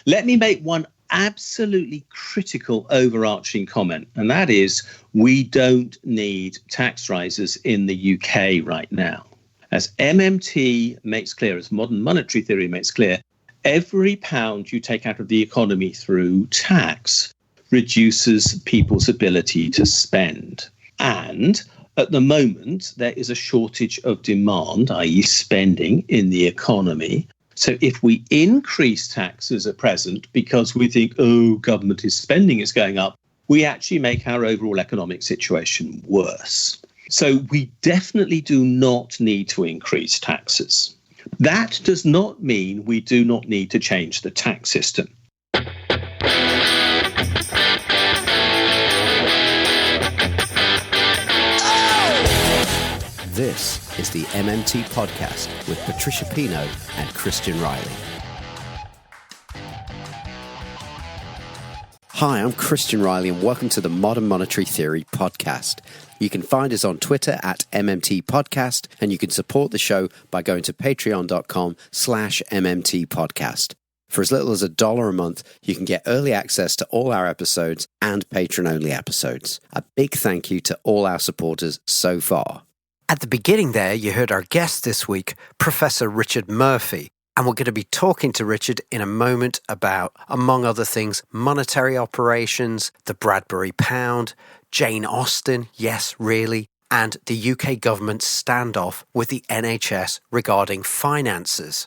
Let me make one absolutely critical overarching comment, and that is we don't need tax rises in the UK right now. As MMT makes clear, as modern monetary theory makes clear, every pound you take out of the economy through tax reduces people's ability to spend. And at the moment, there is a shortage of demand, i.e. spending in the economy. So if we increase taxes at present because we think, government is spending is going up, we actually make our overall economic situation worse. So we definitely do not need to increase taxes. That does not mean we do not need to change the tax system. This is the MMT Podcast with Patricia Pino and Christian Riley. Hi, I'm Christian Riley and welcome to the Modern Monetary Theory Podcast. You can find us on Twitter at MMT Podcast, and you can support the show by going to patreon.com/MMT Podcast. For as little as $1 a month, you can get early access to all our episodes and patron-only episodes. A big thank you to all our supporters so far. At the beginning there, you heard our guest this week, Professor Richard Murphy, and we're going to be talking to Richard in a moment about, among other things, monetary operations, the Bradbury pound, Jane Austen, yes, really, and the UK government's standoff with the NHS regarding finances.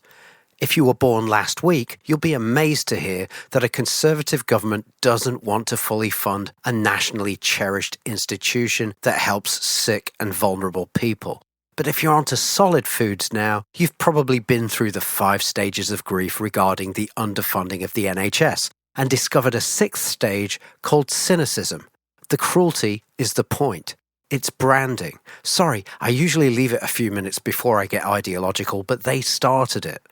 If you were born last week, you'll be amazed to hear that a Conservative government doesn't want to fully fund a nationally cherished institution that helps sick and vulnerable people. But if you're onto solid foods now, you've probably been through the 5 stages of grief regarding the underfunding of the NHS and discovered a 6th stage called cynicism. The cruelty is the point. It's branding. Sorry, I usually leave it a few minutes before I get ideological, but they started it.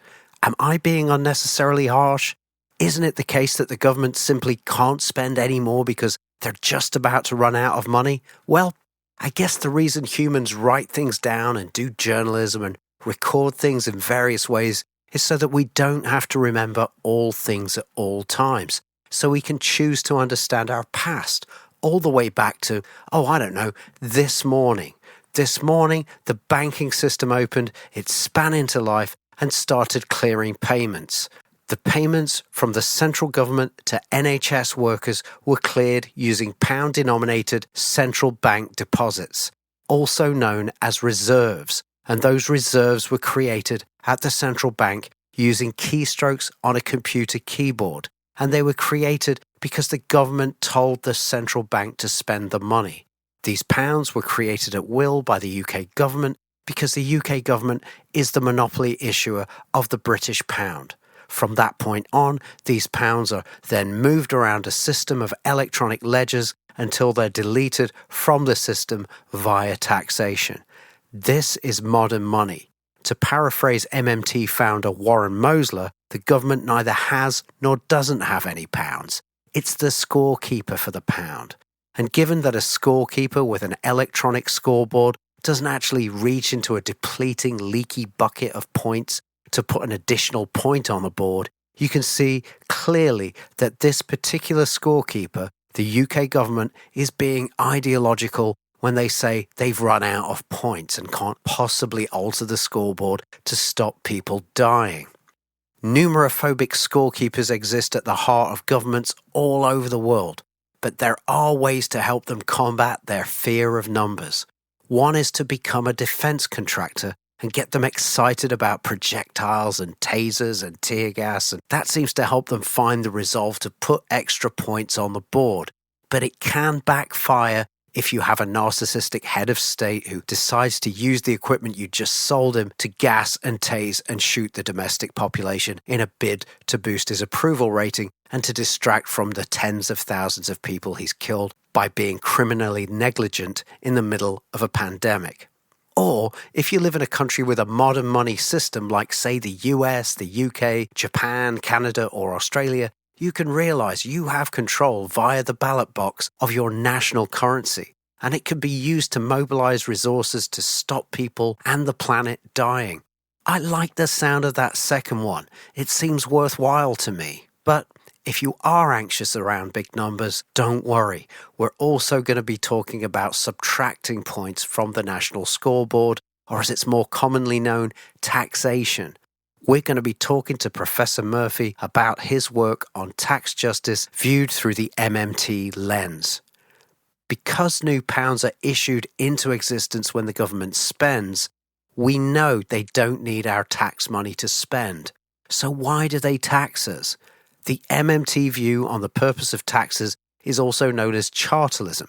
Am I being unnecessarily harsh? Isn't it the case that the government simply can't spend any more because they're just about to run out of money? Well, I guess the reason humans write things down and do journalism and record things in various ways is so that we don't have to remember all things at all times. So we can choose to understand our past all the way back to, this morning. This morning, the banking system opened, it span into life, and started clearing payments. The payments from the central government to NHS workers were cleared using pound-denominated central bank deposits, also known as reserves, and those reserves were created at the central bank using keystrokes on a computer keyboard, and they were created because the government told the central bank to spend the money. These pounds were created at will by the UK government because the UK government is the monopoly issuer of the British pound. From that point on, these pounds are then moved around a system of electronic ledgers until they're deleted from the system via taxation. This is modern money. To paraphrase MMT founder Warren Mosler, the government neither has nor doesn't have any pounds. It's the scorekeeper for the pound. And given that a scorekeeper with an electronic scoreboard doesn't actually reach into a depleting, leaky bucket of points to put an additional point on the board, you can see clearly that this particular scorekeeper, the UK government, is being ideological when they say they've run out of points and can't possibly alter the scoreboard to stop people dying. Numerophobic scorekeepers exist at the heart of governments all over the world, but there are ways to help them combat their fear of numbers. One is to become a defense contractor and get them excited about projectiles and tasers and tear gas, and that seems to help them find the resolve to put extra points on the board. But it can backfire if you have a narcissistic head of state who decides to use the equipment you just sold him to gas and tase and shoot the domestic population in a bid to boost his approval rating and to distract from the tens of thousands of people he's killed by being criminally negligent in the middle of a pandemic. Or if you live in a country with a modern money system like, say, the US, the UK, Japan, Canada, or Australia, you can realize you have control via the ballot box of your national currency, and it can be used to mobilize resources to stop people and the planet dying. I like the sound of that second one. It seems worthwhile to me. But if you are anxious around big numbers, don't worry. We're also going to be talking about subtracting points from the national scoreboard, or as it's more commonly known, taxation. We're going to be talking to Professor Murphy about his work on tax justice viewed through the MMT lens. Because new pounds are issued into existence when the government spends, we know they don't need our tax money to spend. So why do they tax us? The MMT view on the purpose of taxes is also known as chartalism,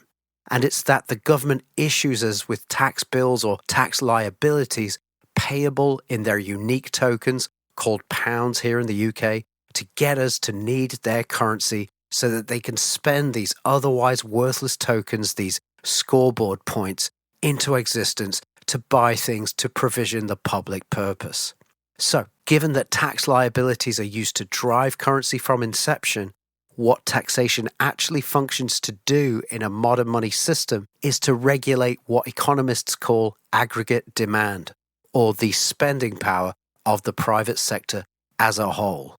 and it's that the government issues us with tax bills or tax liabilities payable in their unique tokens, called pounds here in the UK, to get us to need their currency so that they can spend these otherwise worthless tokens, these scoreboard points, into existence to buy things to provision the public purpose. So, given that tax liabilities are used to drive currency from inception, what taxation actually functions to do in a modern money system is to regulate what economists call aggregate demand, or the spending power of the private sector as a whole.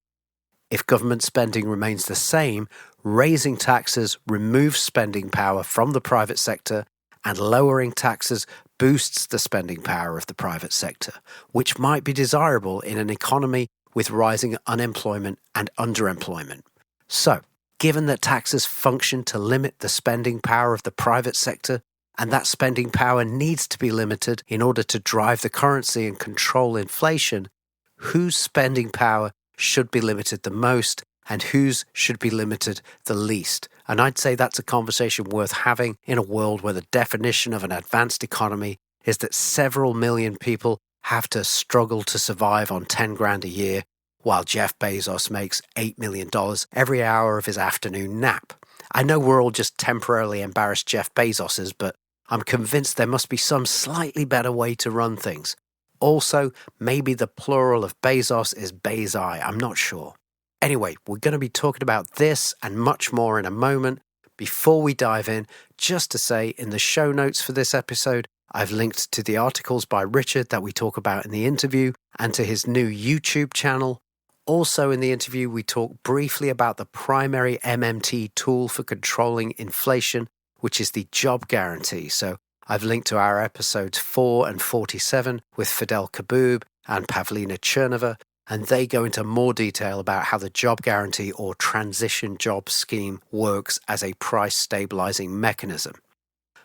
If government spending remains the same, raising taxes removes spending power from the private sector, and lowering taxes boosts the spending power of the private sector, which might be desirable in an economy with rising unemployment and underemployment. So, given that taxes function to limit the spending power of the private sector, and that spending power needs to be limited in order to drive the currency and control inflation, whose spending power should be limited the most and whose should be limited the least? And I'd say that's a conversation worth having in a world where the definition of an advanced economy is that several million people have to struggle to survive on 10 grand a year, while Jeff Bezos makes $8 million every hour of his afternoon nap. I know we're all just temporarily embarrassed Jeff Bezoses, but I'm convinced there must be some slightly better way to run things. Also, maybe the plural of Bezos is Bezai, I'm not sure. Anyway, we're going to be talking about this and much more in a moment. Before we dive in, just to say, in the show notes for this episode, I've linked to the articles by Richard that we talk about in the interview and to his new YouTube channel. Also in the interview, we talk briefly about the primary MMT tool for controlling inflation, which is the job guarantee. So I've linked to our episodes 4 and 47 with Fidel Kaboub and Pavlina Chernova, and they go into more detail about how the job guarantee or transition job scheme works as a price stabilizing mechanism.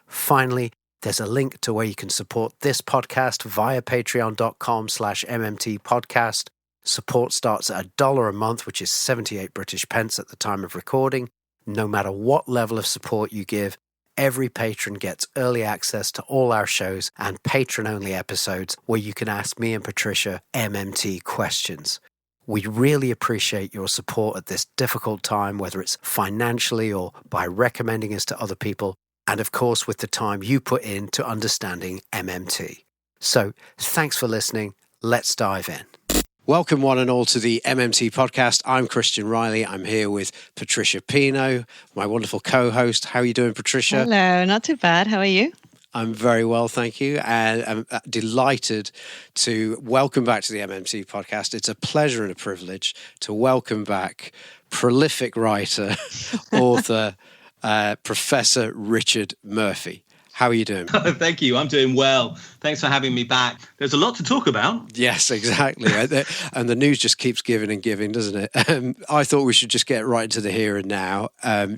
Finally, there's a link to where you can support this podcast via patreon.com/MMT podcast. Support starts at $1 a month, which is 78 British pence at the time of recording. No matter what level of support you give, every patron gets early access to all our shows and patron-only episodes where you can ask me and Patricia MMT questions. We really appreciate your support at this difficult time, whether it's financially or by recommending us to other people, and of course with the time you put into understanding MMT. So thanks for listening. Let's dive in. Welcome one and all to the MMT podcast. I'm Christian Riley. I'm here with Patricia Pino, my wonderful co-host. How are you doing, Patricia? Hello, not too bad. How are you? I'm very well, thank you. And I'm delighted to welcome back to the MMT podcast. It's a pleasure and a privilege to welcome back prolific writer, author, Professor Richard Murphy. How are you doing? Thank you. I'm doing well. Thanks for having me back. There's a lot to talk about. Yes, exactly. And the news just keeps giving and giving, doesn't it? I thought we should just get right into the here and now.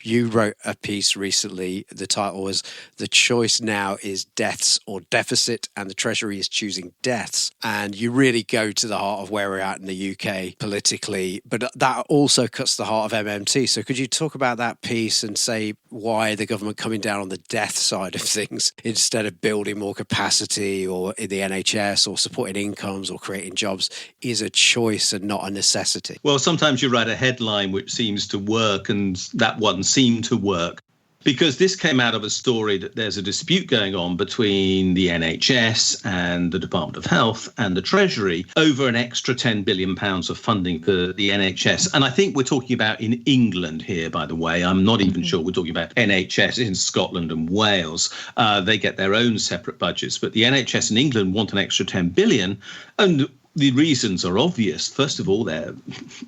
You wrote a piece recently. The title was "The Choice Now is Deaths or Deficit, and the Treasury is Choosing Deaths." And you really go to the heart of where we're at in the UK politically, but that also cuts to the heart of MMT. So could you talk about that piece and say why the government coming down on the death side of things instead of building more capacity or in the NHS or supporting incomes or creating jobs is a choice and not a necessity? Well, sometimes you write a headline which seems to work, and that one seemed to work. Because this came out of a story that there's a dispute going on between the NHS and the Department of Health and the Treasury over an extra £10 billion of funding for the NHS. And I think we're talking about in England here, by the way. I'm not even sure we're talking about NHS in Scotland and Wales. They get their own separate budgets. But the NHS in England want an extra £10 billion. And The reasons are obvious. First of all, they're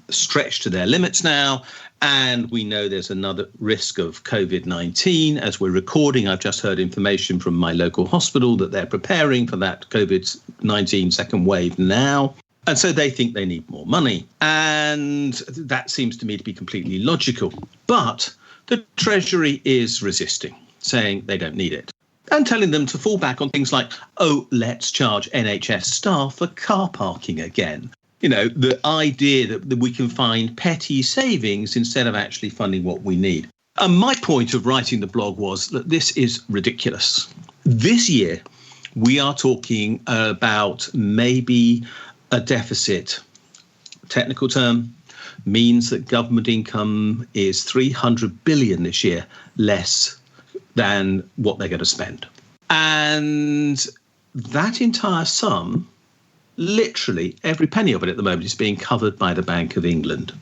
stretched to their limits now, and we know there's another risk of COVID-19. As we're recording, I've just heard information from my local hospital that they're preparing for that COVID-19 second wave now. And so they think they need more money. And that seems to me to be completely logical. But the Treasury is resisting, saying they don't need it, and telling them to fall back on things like, oh, let's charge NHS staff for car parking again. You know, the idea that we can find petty savings instead of actually funding what we need. And my point of writing the blog was that this is ridiculous. This year, we are talking about maybe a deficit. Technical term means that government income is 300 billion this year less than what they're going to spend. And that entire sum, literally every penny of it at the moment, is being covered by the Bank of England.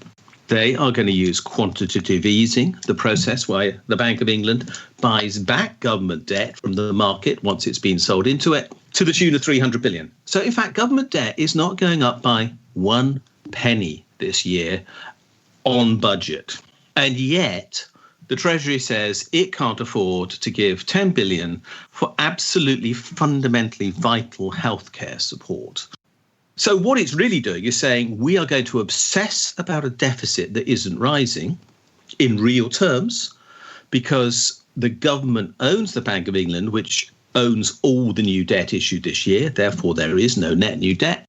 They are going to use quantitative easing, the process where the Bank of England buys back government debt from the market once it's been sold into it, to the tune of 300 billion. So in fact, government debt is not going up by 1 penny this year on budget. And yet the Treasury says it can't afford to give 10 billion for absolutely fundamentally vital healthcare support. So what it's really doing is saying we are going to obsess about a deficit that isn't rising in real terms because the government owns the Bank of England, which owns all the new debt issued this year. Therefore, there is no net new debt.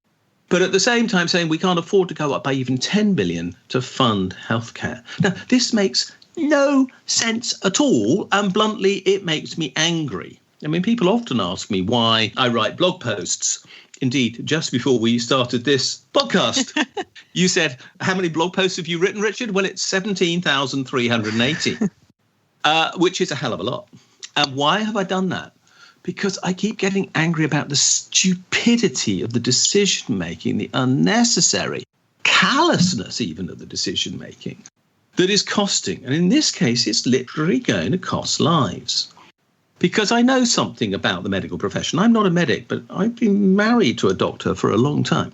But at the same time saying we can't afford to go up by even 10 billion to fund healthcare. Now, this makes no sense at all. And bluntly, it makes me angry. I mean, people often ask me why I write blog posts. Indeed, just before we started this podcast, you said, how many blog posts have you written, Richard? Well, it's 17,380, which is a hell of a lot. And why have I done that? Because I keep getting angry about the stupidity of the decision-making, the unnecessary callousness even of the decision-making that is costing. And in this case, it's literally going to cost lives. Because I know something about the medical profession. I'm not a medic, but I've been married to a doctor for a long time.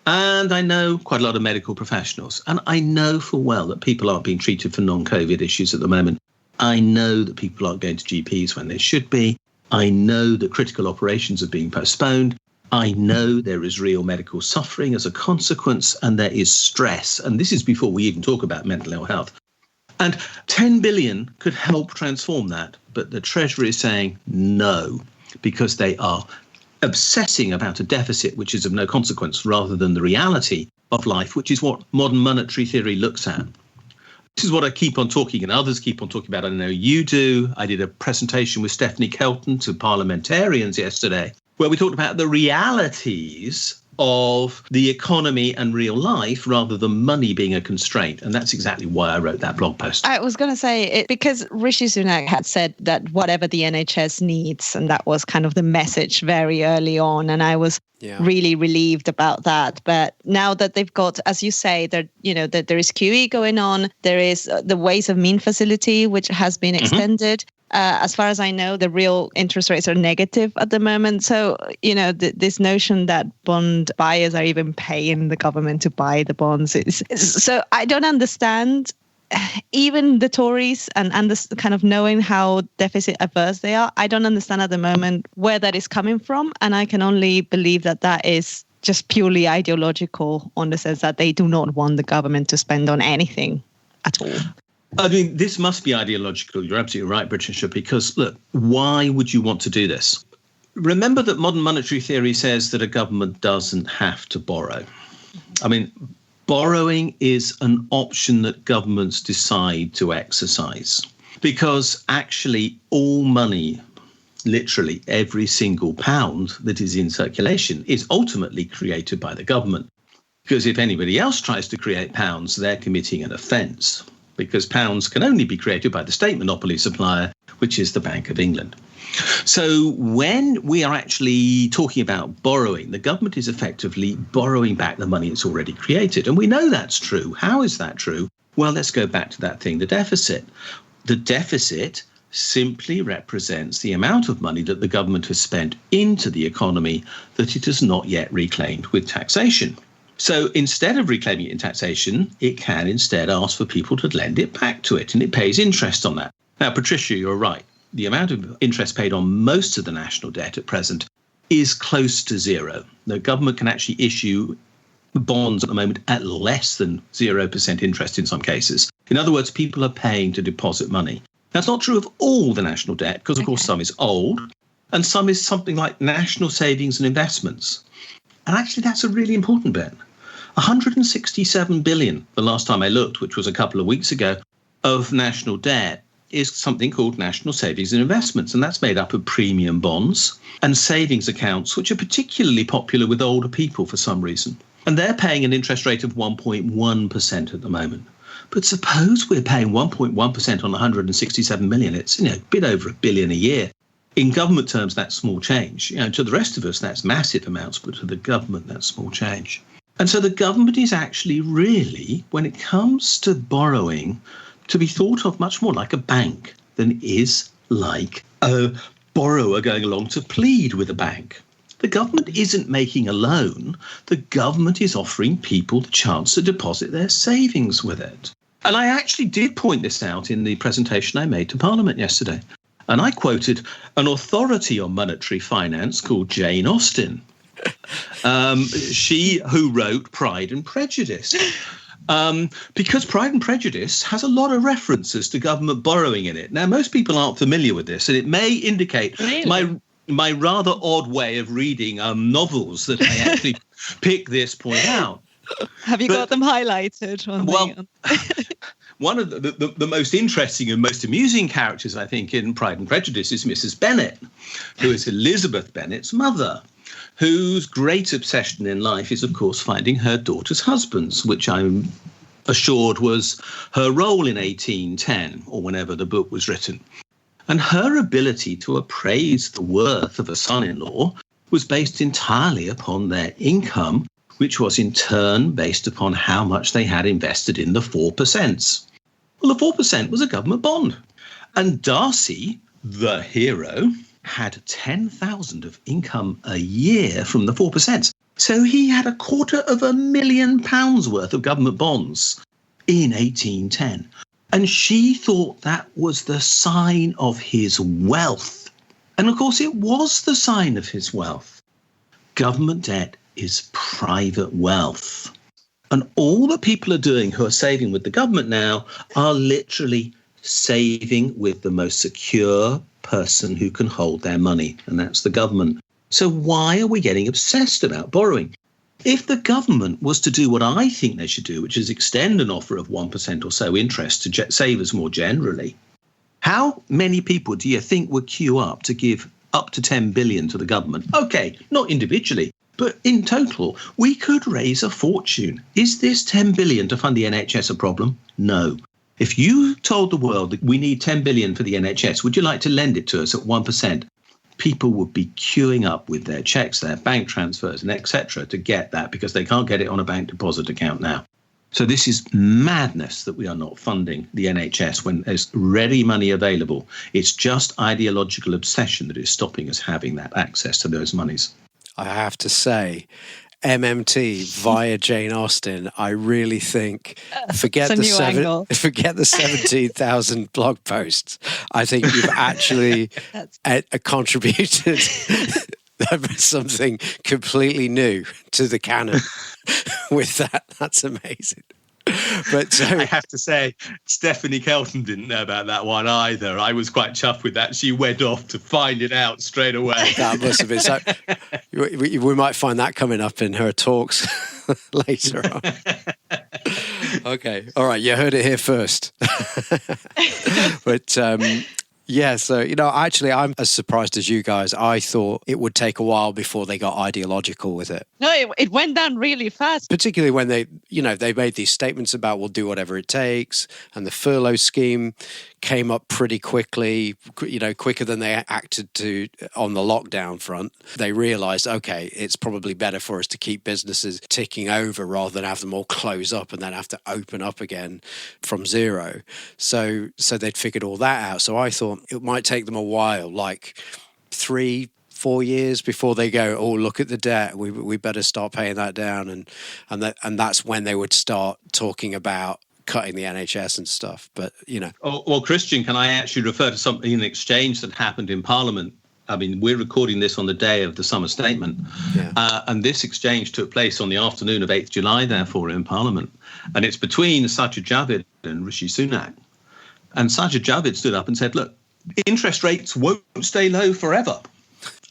And I know quite a lot of medical professionals. And I know full well that people aren't being treated for non-COVID issues at the moment. I know that people aren't going to GPs when they should be. I know that critical operations are being postponed. I know there is real medical suffering as a consequence, and there is stress. And this is before we even talk about mental ill health. And 10 billion could help transform that. But the Treasury is saying no, because they are obsessing about a deficit which is of no consequence rather than the reality of life, which is what modern monetary theory looks at. This is what I keep on talking and others keep on talking about. I know you do. I did a presentation with Stephanie Kelton to parliamentarians yesterday where we talked about the realities of the economy and real life rather than money being a constraint. And that's exactly why I wrote that blog post. I was going to say it because Rishi Sunak had said that whatever the NHS needs, and that was kind of the message very early on. And I was really relieved about that. But now that they've got, as you say, that there is QE going on, there is the Ways of Mean facility, which has been extended. As far as I know, the real interest rates are negative at the moment. So, this notion that bond buyers are even paying the government to buy the bonds. So I don't understand, even the Tories and this kind of knowing how deficit averse they are. I don't understand at the moment where that is coming from. And I can only believe that that is just purely ideological on the sense that they do not want the government to spend on anything at all. I mean, this must be ideological. You're absolutely right, Patricia, because, look, why would you want to do this? Remember that modern monetary theory says that a government doesn't have to borrow. I mean, borrowing is an option that governments decide to exercise because actually all money, literally every single pound that is in circulation, is ultimately created by the government. Because if anybody else tries to create pounds, they're committing an offence. Because pounds can only be created by the state monopoly supplier, which is the Bank of England. So when we are actually talking about borrowing, the government is effectively borrowing back the money it's already created. And we know that's true. How is that true? Well, let's go back to that thing, the deficit. The deficit simply represents the amount of money that the government has spent into the economy that it has not yet reclaimed with taxation. So instead of reclaiming it in taxation, it can instead ask for people to lend it back to it, and it pays interest on that. Now, Patricia, you're right. The amount of interest paid on most of the national debt at present is close to zero. The government can actually issue bonds at the moment at less than 0% interest in some cases. In other words, people are paying to deposit money. That's not true of all the national debt, because, of course, some is old and some is something like national savings and investments. And actually, that's a really important bit. 167 billion, the last time I looked, which was a couple of weeks ago, of national debt is something called national savings and investments. And that's made up of premium bonds and savings accounts, which are particularly popular with older people for some reason. And they're paying an interest rate of 1.1% at the moment. But suppose we're paying 1.1% on 167 million. It's a bit over $1 billion a year. In government terms, that's small change. To the rest of us, that's massive amounts, but to the government, that's small change. And so the government is actually really, when it comes to borrowing, to be thought of much more like a bank than it is like a borrower going along to plead with a bank. The government isn't making a loan. The government is offering people the chance to deposit their savings with it. And I actually did point this out in the presentation I made to Parliament yesterday. And I quoted an authority on monetary finance called Jane Austen. She who wrote Pride and Prejudice. Because Pride and Prejudice has a lot of references to government borrowing in it. Now, most people aren't familiar with this, and it may indicate my rather odd way of reading novels that I actually pick this point out. Have you got them highlighted? One of the most interesting and most amusing characters, I think, in Pride and Prejudice is Mrs. Bennet, who is Elizabeth Bennet's mother, whose great obsession in life is, of course, finding her daughter's husbands, which I'm assured was her role in 1810 or whenever the book was written. And her ability to appraise the worth of a son-in-law was based entirely upon their income, which was in turn based upon how much they had invested in the 4%. Well, the 4% was a government bond. And Darcy, the hero, had 10,000 of income a year from the 4%. So he had £250,000 worth of government bonds in 1810. And she thought that was the sign of his wealth. And of course, it was the sign of his wealth. Government debt is private wealth. And all that people are doing who are saving with the government now are literally saving with the most secure person who can hold their money, and that's the government. So why are we getting obsessed about borrowing? If the government was to do what I think they should do, which is extend an offer of 1% or so interest to savers more generally, how many people do you think would queue up to give up to 10 billion to the government? Okay, not individually, but in total, we could raise a fortune. Is this 10 billion to fund the NHS a problem? No. If you told the world that we need 10 billion for the NHS, would you like to lend it to us at 1%? People would be queuing up with their checks, their bank transfers, and etc. to get that because they can't get it on a bank deposit account now. So this is madness that we are not funding the NHS when there's ready money available. It's just ideological obsession that is stopping us having that access to those monies. I have to say, MMT via Jane Austen, I really think, forget the 17,000 blog posts. I think you've actually contributed something completely new to the canon with that. That's amazing. But I have to say, Stephanie Kelton didn't know about that one either. I was quite chuffed with that. She went off to find it out straight away. That must have been so. We might find that coming up in her talks later on. Okay, all right. You heard it here first. But yeah, so, actually, I'm as surprised as you guys. I thought it would take a while before they got ideological with it. No, it went down really fast. Particularly when they made these statements about we'll do whatever it takes. And the furlough scheme came up pretty quickly, quicker than they acted to on the lockdown front. They realized, okay, it's probably better for us to keep businesses ticking over rather than have them all close up and then have to open up again from zero. So they'd figured all that out. So I thought, it might take them a while, like 3-4 years before they go, oh, look at the debt, we better start paying that down, and that's when they would start talking about cutting the NHS and stuff. But well, Christian, can I actually refer to something, an exchange that happened in Parliament? I mean, we're recording this on the day of the summer statement, and this exchange took place on the afternoon of 8th July, therefore, in Parliament. And it's between Sajid Javid and Rishi Sunak. And Sajid Javid stood up and said, look, interest rates won't stay low forever.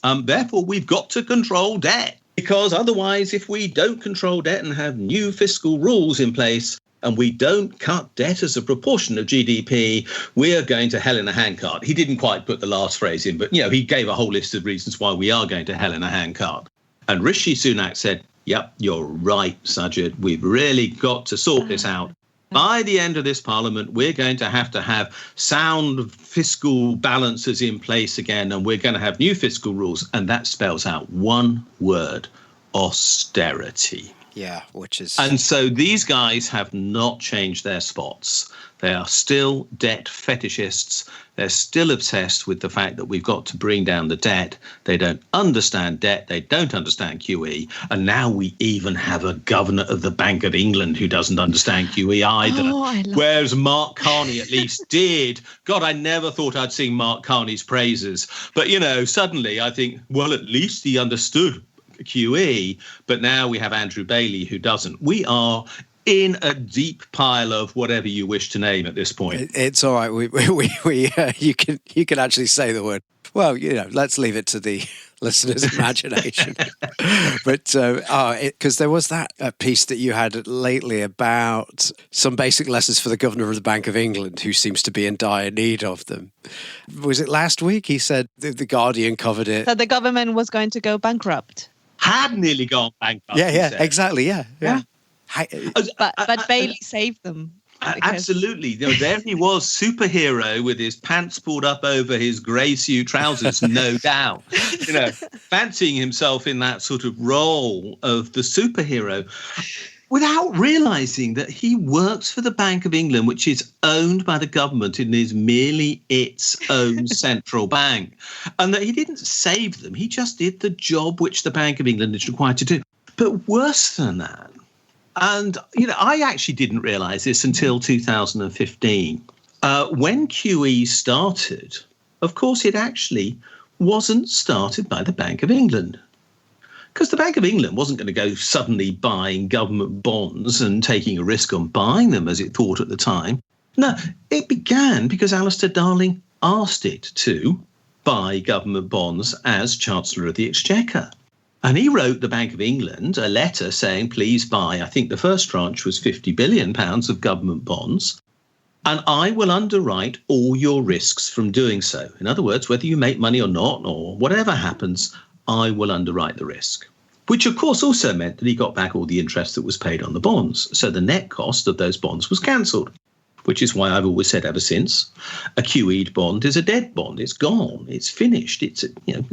Therefore, we've got to control debt, because otherwise, if we don't control debt and have new fiscal rules in place, and we don't cut debt as a proportion of GDP, we are going to hell in a handcart. He didn't quite put the last phrase in, but, he gave a whole list of reasons why we are going to hell in a handcart. And Rishi Sunak said, yep, you're right, Sajid. We've really got to sort this out. By the end of this Parliament, we're going to have sound fiscal balances in place again, and we're going to have new fiscal rules. And that spells out one word: austerity. Yeah, which is... And so these guys have not changed their spots. They are still debt fetishists. They're still obsessed with the fact that we've got to bring down the debt. They don't understand debt. They don't understand QE. And now we even have a governor of the Bank of England who doesn't understand QE either. Whereas Mark Carney at least did. God, I never thought I'd sing Mark Carney's praises. But, suddenly I think, well, at least he understood QE, but now we have Andrew Bailey who doesn't. We are in a deep pile of whatever you wish to name at this point. It's all right. You can actually say the word. Well, let's leave it to the listener's imagination. But because there was that piece that you had lately about some basic lessons for the governor of the Bank of England, who seems to be in dire need of them. Was it last week? He said the Guardian covered it. That the government was going to go bankrupt. Had nearly gone bankrupt. Yeah, exactly. Yeah. But Bailey saved them. Absolutely. There he was, superhero, with his pants pulled up over his grey suit trousers, no doubt. Fancying himself in that sort of role of the superhero, without realising that he works for the Bank of England, which is owned by the government and is merely its own central bank, and that he didn't save them. He just did the job which the Bank of England is required to do. But worse than that, and, I actually didn't realise this until 2015. When QE started, of course, it actually wasn't started by the Bank of England. Because the Bank of England wasn't going to go suddenly buying government bonds and taking a risk on buying them, as it thought at the time. No, it began because Alistair Darling asked it to buy government bonds as Chancellor of the Exchequer. And he wrote the Bank of England a letter saying, please buy, I think the first tranche was £50 billion of government bonds, and I will underwrite all your risks from doing so. In other words, whether you make money or not, or whatever happens, I will underwrite the risk, which, of course, also meant that he got back all the interest that was paid on the bonds. So the net cost of those bonds was cancelled, which is why I've always said ever since, a QE'd bond is a dead bond. It's gone. It's finished. It's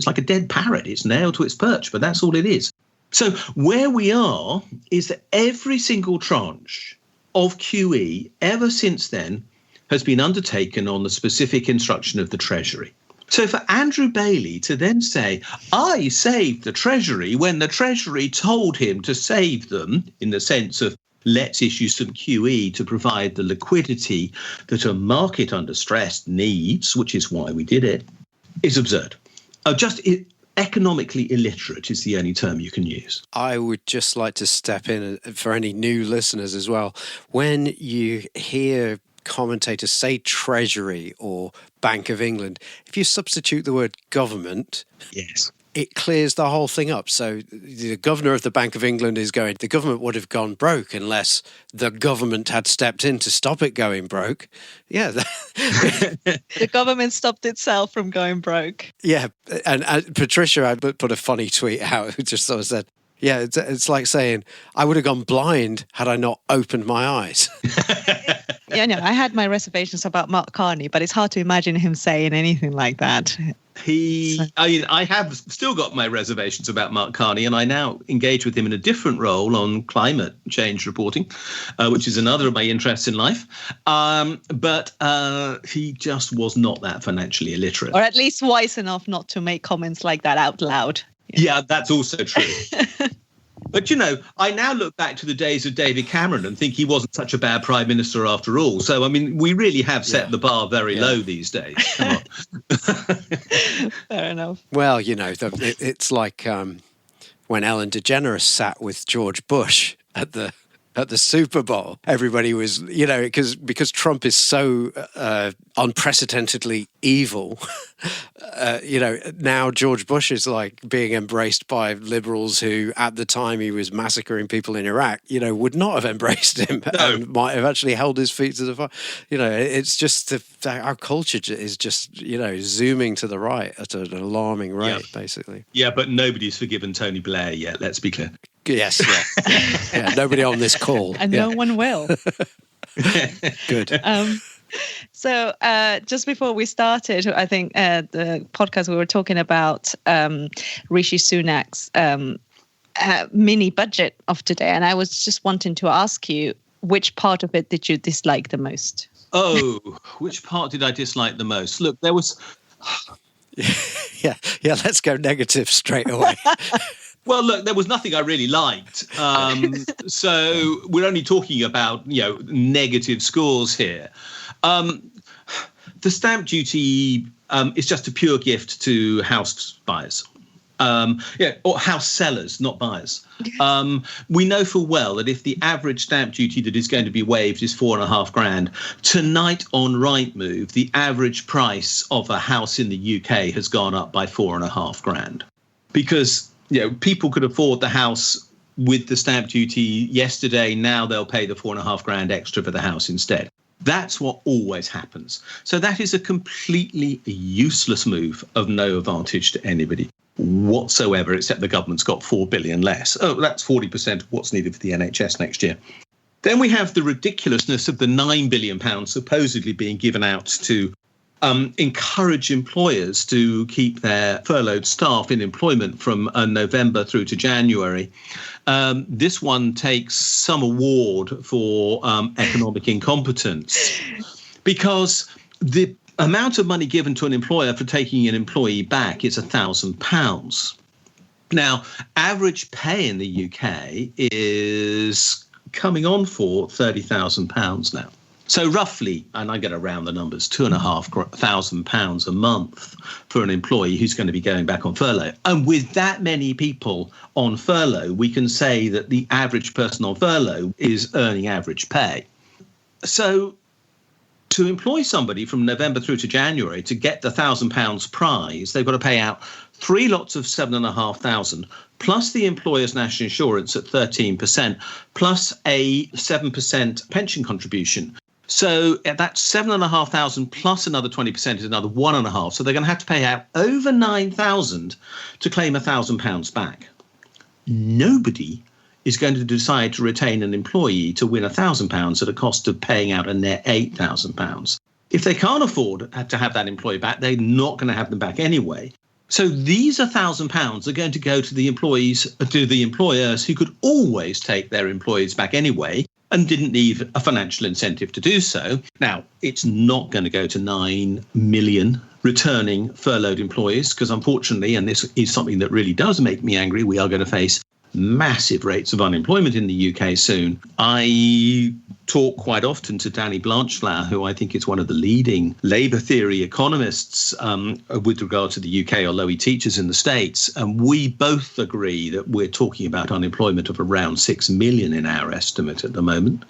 like a dead parrot. It's nailed to its perch, but that's all it is. So where we are is that every single tranche of QE ever since then has been undertaken on the specific instruction of the Treasury. So for Andrew Bailey to then say, I saved the Treasury when the Treasury told him to save them, in the sense of let's issue some QE to provide the liquidity that a market under stress needs, which is why we did it, is absurd. Economically illiterate is the only term you can use. I would just like to step in for any new listeners as well. When you hear commentators say Treasury or Bank of England, if you substitute the word government, yes, it clears the whole thing up. So the governor of the Bank of England is going, the government would have gone broke unless the government had stepped in to stop it going broke. Yeah. The government stopped itself from going broke. Yeah. And Patricia had put a funny tweet out who just sort of said, yeah, it's like saying, I would have gone blind had I not opened my eyes. I had my reservations about Mark Carney, but it's hard to imagine him saying anything like that. I have still got my reservations about Mark Carney, and I now engage with him in a different role on climate change reporting, which is another of my interests in life. But he just was not that financially illiterate. Or at least wise enough not to make comments like that out loud. Yeah, that's also true. But, I now look back to the days of David Cameron and think he wasn't such a bad prime minister after all. So, I mean, we really have set the bar very low these days. Come on. Fair enough. Well, it's like when Ellen DeGeneres sat with George Bush at the Super Bowl. Everybody was, because Trump is so unprecedentedly evil. Now George Bush is like being embraced by liberals who, at the time he was massacring people in Iraq, would not have embraced him and might have actually held his feet to the fire. It's just our culture is just, zooming to the right at an alarming rate, basically. Yeah, but nobody's forgiven Tony Blair yet, let's be clear. Yes, yeah. Nobody on this call. And no one will. Good. So just before we started, I think the podcast we were talking about Rishi Sunak's mini budget of today. And I was just wanting to ask you, which part of it did you dislike the most? Oh, which part did I dislike the most? Look, there was... Yeah, let's go negative straight away. Well, look, there was nothing I really liked. So we're only talking about, negative scores here. The stamp duty is just a pure gift to house buyers. Or house sellers, not buyers. We know full well that if the average stamp duty that is going to be waived is $4,500, tonight on Rightmove, the average price of a house in the UK has gone up by $4,500 because people could afford the house with the stamp duty yesterday. Now they'll pay the $4,500 extra for the house instead. That's what always happens. So that is a completely useless move of no advantage to anybody whatsoever, except the government's got $4 billion less. Oh, that's 40% of what's needed for the NHS next year. Then we have the ridiculousness of the £9 billion supposedly being given out to encourage employers to keep their furloughed staff in employment from November through to January. This one takes some award for economic incompetence because the amount of money given to an employer for taking an employee back is £1,000. Now, average pay in the UK is coming on for £30,000 now. So roughly, and I'm going to round the numbers, £2,500 a month for an employee who's going to be going back on furlough. And with that many people on furlough, we can say that the average person on furlough is earning average pay. So to employ somebody from November through to January to get the £1,000 prize, they've got to pay out 3 lots of £7,500 plus the employer's national insurance at 13% plus a 7% pension contribution. So that's $7,500 plus another 20% is another £1,500. So they're going to have to pay out over $9,000 to claim £1,000 back. Nobody is going to decide to retain an employee to win £1,000 at a cost of paying out a net £8,000. If they can't afford to have that employee back, they're not going to have them back anyway. So these £1,000 are going to go to the employers who could always take their employees back anyway and didn't need a financial incentive to do so. Now, it's not going to go to 9 million returning furloughed employees because unfortunately, and this is something that really does make me angry, we are going to face massive rates of unemployment in the UK soon. I talk quite often to Danny Blanchflower, who I think is one of the leading labour theory economists with regard to the UK, although he teaches in the States. And we both agree that we're talking about unemployment of around 6 million in our estimate at the moment.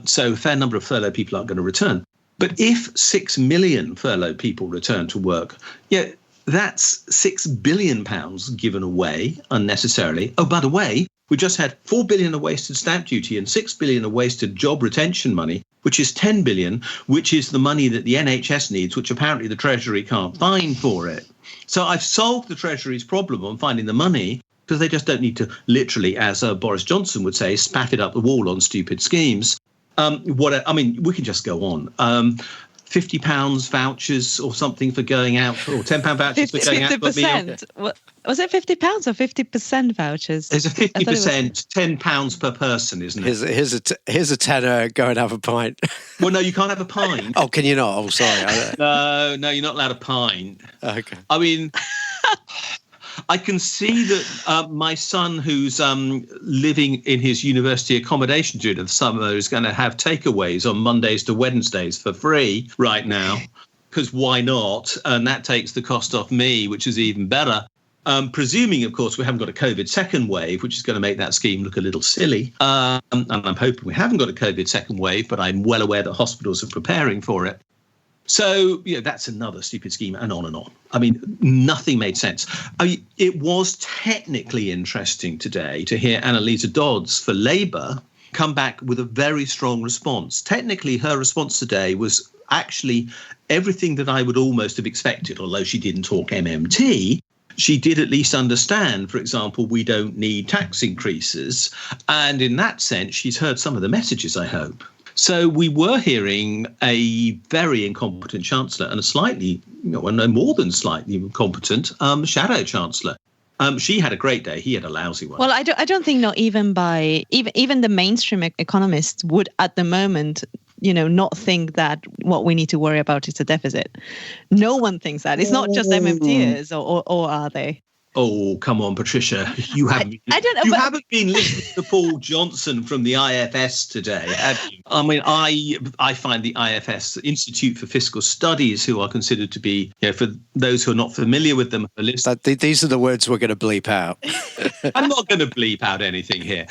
So a fair number of furloughed people aren't going to return. But if 6 million furloughed people return to work, that's £6 billion given away unnecessarily. Oh, by the way, we just had £4 billion of wasted stamp duty and £6 billion of wasted job retention money, which is £10 billion, which is the money that the NHS needs, which apparently the Treasury can't find for it. So I've solved the Treasury's problem on finding the money because they just don't need to literally, as Boris Johnson would say, spaff it up the wall on stupid schemes. We can just go on. £50 vouchers or something for going out, or £10 vouchers for going out. 50%. Was it £50 or 50% vouchers? There's a 50%, £10 per person, isn't it? Here's a tenner, go and have a pint. Well, no, you can't have a pint. Oh, can you not? Oh, sorry. No, you're not allowed a pint. Okay. I mean, I can see that my son, who's living in his university accommodation during the summer, is going to have takeaways on Mondays to Wednesdays for free right now, because why not? And that takes the cost off me, which is even better. Presuming, of course, we haven't got a COVID second wave, which is going to make that scheme look a little silly. And I'm hoping we haven't got a COVID second wave, but I'm well aware that hospitals are preparing for it. So, that's another stupid scheme, and on and on. I mean, nothing made sense. It was technically interesting today to hear Annalisa Dodds for Labour come back with a very strong response. Technically, her response today was actually everything that I would almost have expected, although she didn't talk MMT. She did at least understand, for example, we don't need tax increases. And in that sense, she's heard some of the messages, I hope. So we were hearing a very incompetent chancellor and a slightly, no more than slightly incompetent shadow chancellor. She had a great day. He had a lousy one. Well, I don't think not even even the mainstream economists would at the moment, not think that what we need to worry about is a deficit. No one thinks that. It's not just MMTers, or are they? Oh, come on, Patricia. You haven't haven't been listening to Paul Johnson from the IFS today, have you? I mean, I find the IFS, the Institute for Fiscal Studies, who are considered to be, for those who are not familiar with them, these are the words we're going to bleep out. I'm not going to bleep out anything here.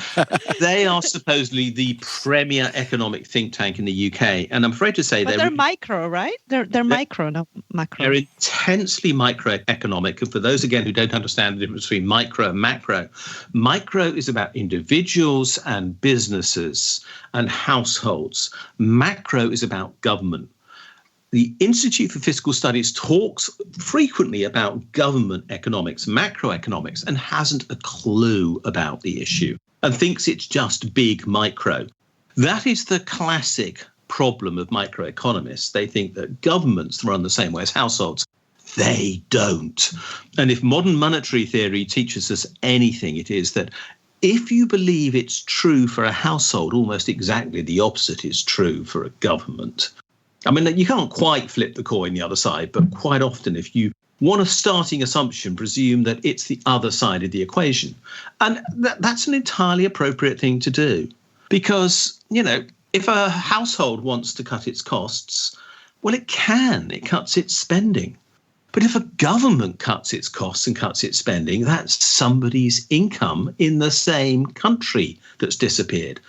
They are supposedly the premier economic think tank in the UK. And I'm afraid to say they're micro, right? They're micro, not macro. They're intensely microeconomic. And for those, again, who don't understand the difference between micro and macro. Micro is about individuals and businesses and households. Macro is about government. The Institute for Fiscal Studies talks frequently about government economics, macroeconomics, and hasn't a clue about the issue and thinks it's just big micro. That is the classic problem of microeconomists. They think that governments run the same way as households. They don't. And if modern monetary theory teaches us anything, it is that if you believe it's true for a household, almost exactly the opposite is true for a government. I mean, you can't quite flip the coin the other side, but quite often if you want a starting assumption, presume that it's the other side of the equation. And that's an entirely appropriate thing to do. Because, if a household wants to cut its costs, well, it can. It cuts its spending. But if a government cuts its costs and cuts its spending, that's somebody's income in the same country that's disappeared.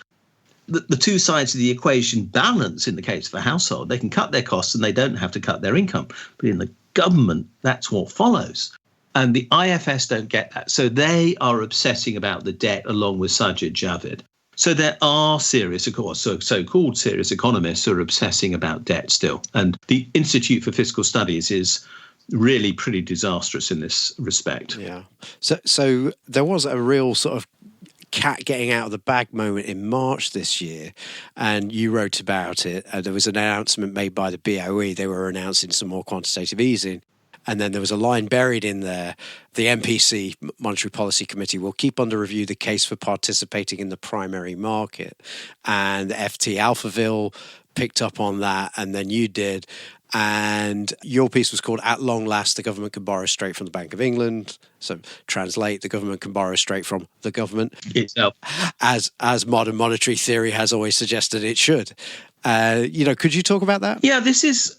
The two sides of the equation balance in the case of a household. They can cut their costs and they don't have to cut their income. But in the government, that's what follows. And the IFS don't get that. So they are obsessing about the debt along with Sajid Javid. So there are serious, of course, so-called serious economists who are obsessing about debt still. And the Institute for Fiscal Studies is really pretty disastrous in this respect. Yeah. So there was a real sort of cat getting out of the bag moment in March this year, and you wrote about it. There was an announcement made by the BOE. They were announcing some more quantitative easing. And then there was a line buried in there. The MPC, Monetary Policy Committee, will keep under review the case for participating in the primary market. And FT Alphaville picked up on that, and then you did. And your piece was called "At Long Last, the Government Can Borrow Straight from the Bank of England." So translate, the government can borrow straight from the government itself, as modern monetary theory has always suggested it should. Could you talk about that? Yeah, this is,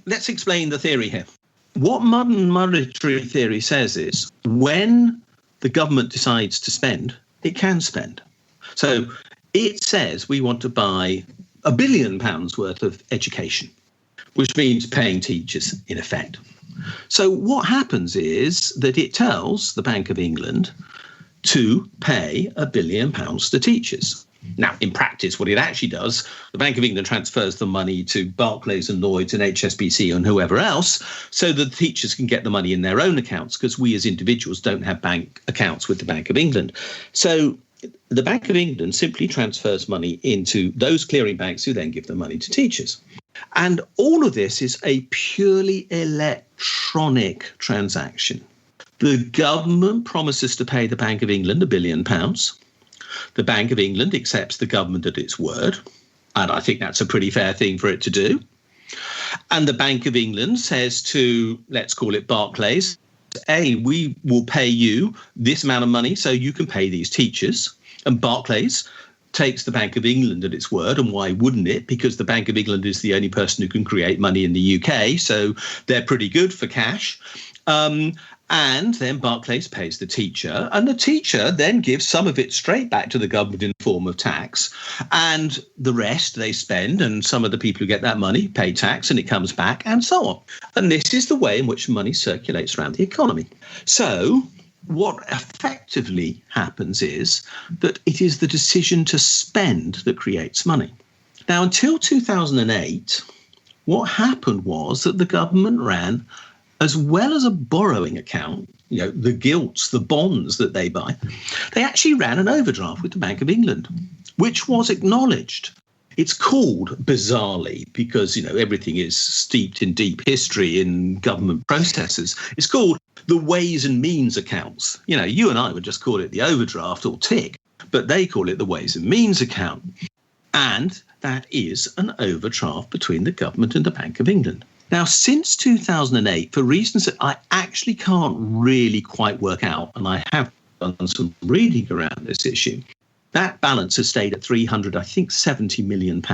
let's explain the theory here. What modern monetary theory says is when the government decides to spend, it can spend. So it says we want to buy £1 billion worth of education, which means paying teachers in effect. So what happens is that it tells the Bank of England to pay £1 billion to teachers. Now, in practice, what it actually does, the Bank of England transfers the money to Barclays and Lloyds and HSBC and whoever else, so that the teachers can get the money in their own accounts, because we as individuals don't have bank accounts with the Bank of England. So the Bank of England simply transfers money into those clearing banks who then give the money to teachers. And all of this is a purely electronic transaction. The government promises to pay the Bank of England £1 billion. The Bank of England accepts the government at its word. And I think that's a pretty fair thing for it to do. And the Bank of England says to, let's call it Barclays, we will pay you this amount of money so you can pay these teachers. And Barclays takes the Bank of England at its word. And why wouldn't it? Because the Bank of England is the only person who can create money in the UK. So they're pretty good for cash. And then Barclays pays the teacher, and the teacher then gives some of it straight back to the government in the form of tax, and the rest they spend, and some of the people who get that money pay tax, and it comes back, and so on. And this is the way in which money circulates around the economy. So what effectively happens is that it is the decision to spend that creates money. Now, until 2008, what happened was that the government ran, as well as a borrowing account, the gilts, the bonds that they buy, they actually ran an overdraft with the Bank of England, which was acknowledged. It's called, bizarrely, because, everything is steeped in deep history in government processes, it's called the Ways and Means accounts. You and I would just call it the overdraft or tick, but they call it the Ways and Means account. And that is an overdraft between the government and the Bank of England. Now, since 2008, for reasons that I actually can't really quite work out, and I have done some reading around this issue, that balance has stayed at £370 million.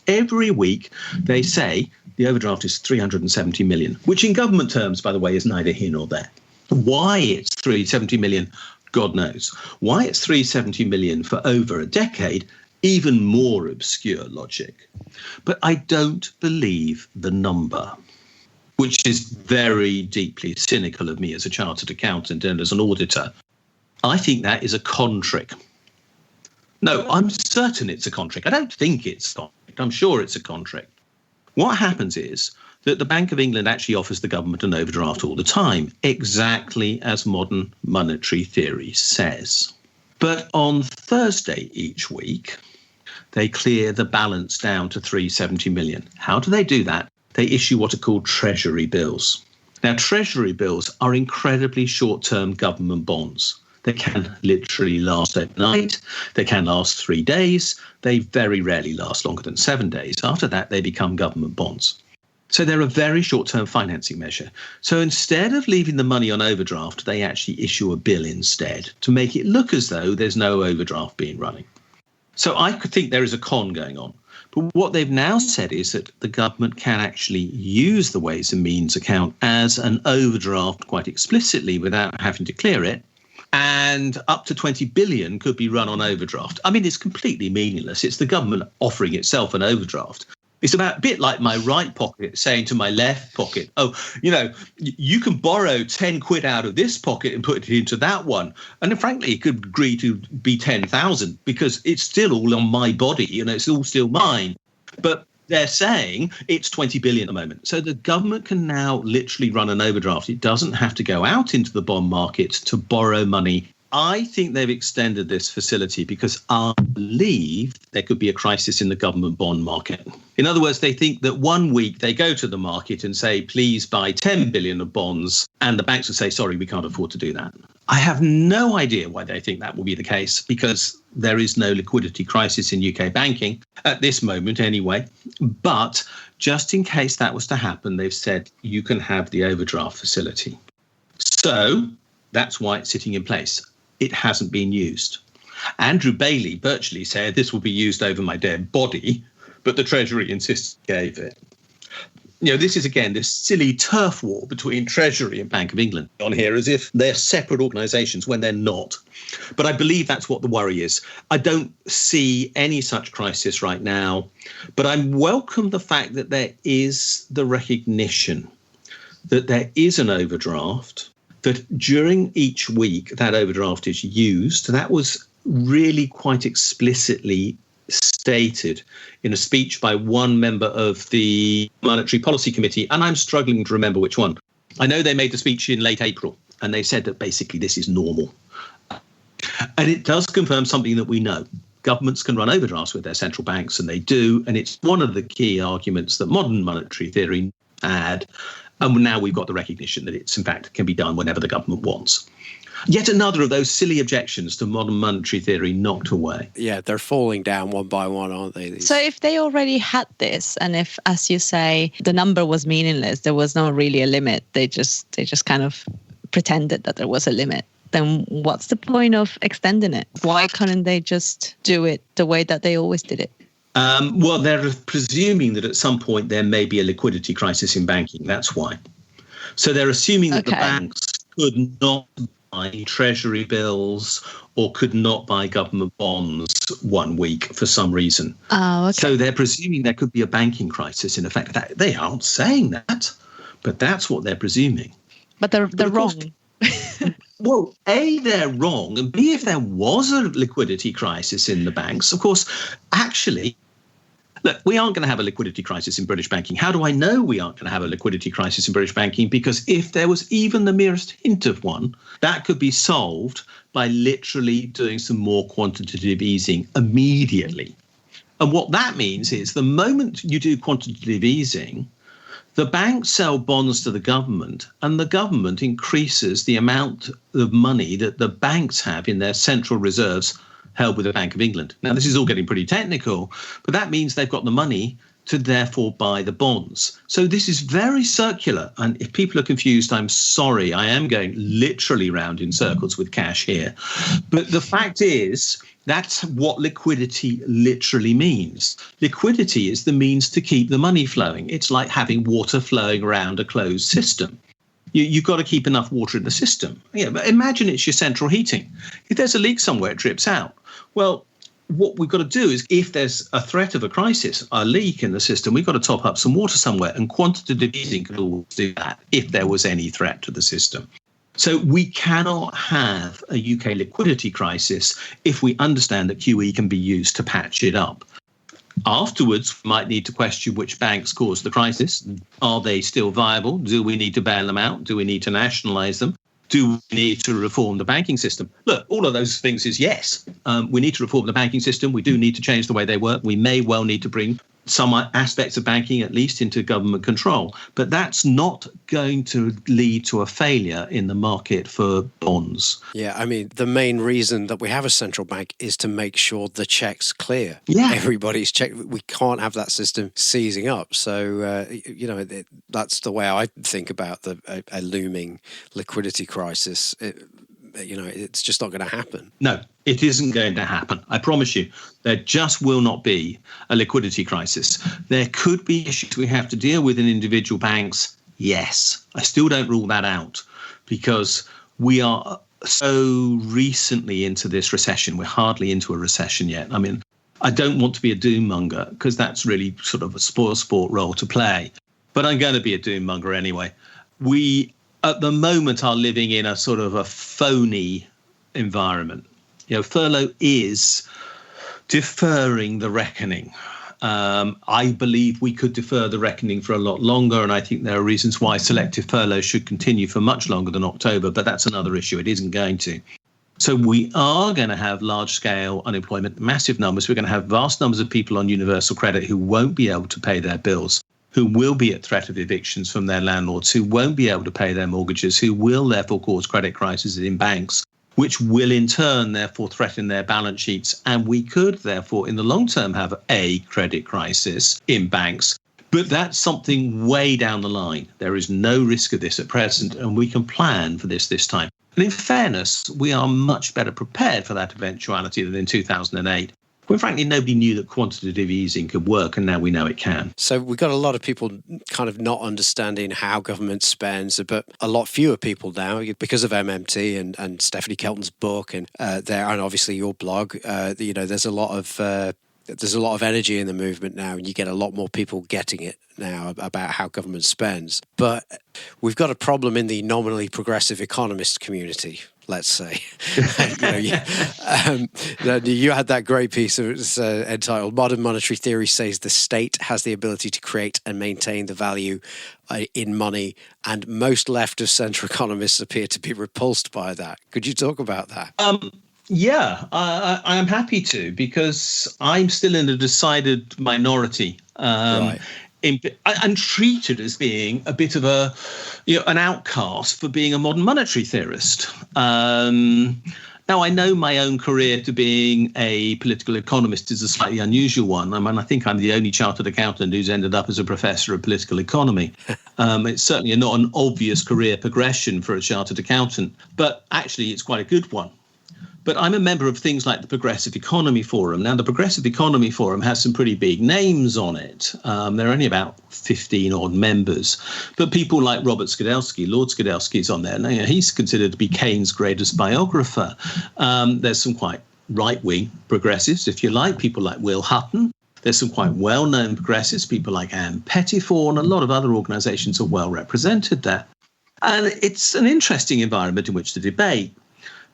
Every week, they say the overdraft is 370 million, which in government terms, by the way, is neither here nor there. Why it's 370 million, God knows. Why it's 370 million for over a decade, even more obscure logic. But I don't believe the number, which is very deeply cynical of me as a chartered accountant and as an auditor. I think that is a con trick. No, I'm certain it's a con trick. I don't think it's a con trick. I'm sure it's a con trick. What happens is that the Bank of England actually offers the government an overdraft all the time, exactly as modern monetary theory says. But on Thursday each week, they clear the balance down to 370 million. How do they do that? They issue what are called Treasury bills. Now, Treasury bills are incredibly short-term government bonds. They can literally last overnight. They can last 3 days. They very rarely last longer than 7 days. After that, they become government bonds. So they're a very short-term financing measure. So instead of leaving the money on overdraft, they actually issue a bill instead to make it look as though there's no overdraft being running. So I could think there is a con going on. But what they've now said is that the government can actually use the Ways and Means account as an overdraft quite explicitly without having to clear it. And up to 20 billion could be run on overdraft. I mean, it's completely meaningless. It's the government offering itself an overdraft. It's about a bit like my right pocket saying to my left pocket, you can borrow 10 quid out of this pocket and put it into that one. And then, frankly, it could agree to be 10,000 because it's still all on my body, it's all still mine. But they're saying it's 20 billion at the moment. So the government can now literally run an overdraft. It doesn't have to go out into the bond market to borrow money. I think they've extended this facility because I believe there could be a crisis in the government bond market. In other words, they think that 1 week they go to the market and say, please buy 10 billion of bonds. And the banks will say, sorry, we can't afford to do that. I have no idea why they think that will be the case, because there is no liquidity crisis in UK banking at this moment anyway. But just in case that was to happen, they've said you can have the overdraft facility. So that's why it's sitting in place. It hasn't been used. Andrew Bailey virtually said this will be used over my dead body, but the Treasury insists he gave it. This is, again, this silly turf war between Treasury and Bank of England on here, as if they're separate organisations when they're not. But I believe that's what the worry is. I don't see any such crisis right now, but I welcome the fact that there is the recognition that there is an overdraft, that during each week that overdraft is used. That was really quite explicitly stated in a speech by one member of the Monetary Policy Committee, and I'm struggling to remember which one. I know they made the speech in late April, and they said that basically this is normal. And it does confirm something that we know. Governments can run overdrafts with their central banks, and they do. And it's one of the key arguments that modern monetary theory had. And now we've got the recognition that it's, in fact, can be done whenever the government wants. Yet another of those silly objections to modern monetary theory knocked away. Yeah, they're falling down one by one, aren't they? So if they already had this, and if, as you say, the number was meaningless, there was not really a limit, they just kind of pretended that there was a limit, then what's the point of extending it? Why couldn't they just do it the way that they always did it? Well, they're presuming that at some point there may be a liquidity crisis in banking. That's why. So they're assuming that the banks could not buy Treasury bills or could not buy government bonds 1 week for some reason. Oh, okay. So they're presuming there could be a banking crisis in effect. They aren't saying that, but that's what they're presuming. But they're wrong. Well, A, they're wrong, and B, if there was a liquidity crisis in the banks, of course, actually, look, we aren't going to have a liquidity crisis in British banking. How do I know we aren't going to have a liquidity crisis in British banking? Because if there was even the merest hint of one, that could be solved by literally doing some more quantitative easing immediately. And what that means is the moment you do quantitative easing, the banks sell bonds to the government, and the government increases the amount of money that the banks have in their central reserves held with the Bank of England. Now, this is all getting pretty technical, but that means they've got the money to therefore buy the bonds. So this is very circular. And if people are confused, I'm sorry, I am going literally round in circles with cash here. But the fact is, that's what liquidity literally means. Liquidity is the means to keep the money flowing. It's like having water flowing around a closed system. You've got to keep enough water in the system. Yeah, but imagine it's your central heating. If there's a leak somewhere, it drips out. Well, what we've got to do is, if there's a threat of a crisis, a leak in the system, we've got to top up some water somewhere. And quantitative easing could always do that if there was any threat to the system. So we cannot have a UK liquidity crisis if we understand that QE can be used to patch it up. Afterwards, we might need to question which banks caused the crisis. Are they still viable? Do we need to bail them out? Do we need to nationalise them? Do we need to reform the banking system? Look, all of those things is yes. We need to reform the banking system. We do need to change the way they work. We may well need to bring some aspects of banking at least into government control. But that's not going to lead to a failure in the market for bonds. Yeah, I mean, the main reason that we have a central bank is to make sure the check's clear. Yeah. Everybody's check. We can't have that system seizing up. So, that's the way I think about a looming liquidity crisis. It's just not going to happen. No, it isn't going to happen. I promise you, there just will not be a liquidity crisis. There could be issues we have to deal with in individual banks. Yes, I still don't rule that out because we are so recently into this recession. We're hardly into a recession yet. I mean, I don't want to be a doom monger because that's really sort of a spoil sport role to play. But I'm going to be a doom monger anyway. We at the moment are living in a sort of a phony environment. Furlough is deferring the reckoning. I believe we could defer the reckoning for a lot longer, and I think there are reasons why selective furlough should continue for much longer than October, but that's another issue. It isn't going to. So we are going to have large-scale unemployment, massive numbers. We're going to have vast numbers of people on universal credit who won't be able to pay their bills, who will be at threat of evictions from their landlords, who won't be able to pay their mortgages, who will therefore cause credit crises in banks, which will in turn therefore threaten their balance sheets. And we could therefore in the long term have a credit crisis in banks. But that's something way down the line. There is no risk of this at present, and we can plan for this time. And in fairness, we are much better prepared for that eventuality than in 2008. When frankly, nobody knew that quantitative easing could work, and now we know it can. So we've got a lot of people kind of not understanding how government spends, but a lot fewer people now because of MMT and Stephanie Kelton's book and and obviously your blog. There's a lot of energy in the movement now, and you get a lot more people getting it now about how government spends. But we've got a problem in the nominally progressive economist community, let's say. You had that great piece entitled "Modern Monetary Theory Says the State Has the Ability to Create and Maintain the Value in Money, and most left of centre economists appear to be repulsed by that." Could you talk about that? Yeah, I am happy to, because I'm still in a decided minority. Right. I'm treated as being a bit of an outcast for being a modern monetary theorist. Now, I know my own career to being a political economist is a slightly unusual one. I mean, I think I'm the only chartered accountant who's ended up as a professor of political economy. It's certainly not an obvious career progression for a chartered accountant, but actually it's quite a good one. But I'm a member of things like the Progressive Economy Forum. Now, the Progressive Economy Forum has some pretty big names on it. There are only about 15 odd members. But people like Robert Skidelsky, Lord Skidelsky is on there. Now, he's considered to be Keynes' greatest biographer. There's some quite right-wing progressives, if you like, people like Will Hutton. There's some quite well-known progressives, people like Anne Pettifor, and a lot of other organisations are well represented there. And it's an interesting environment in which to debate.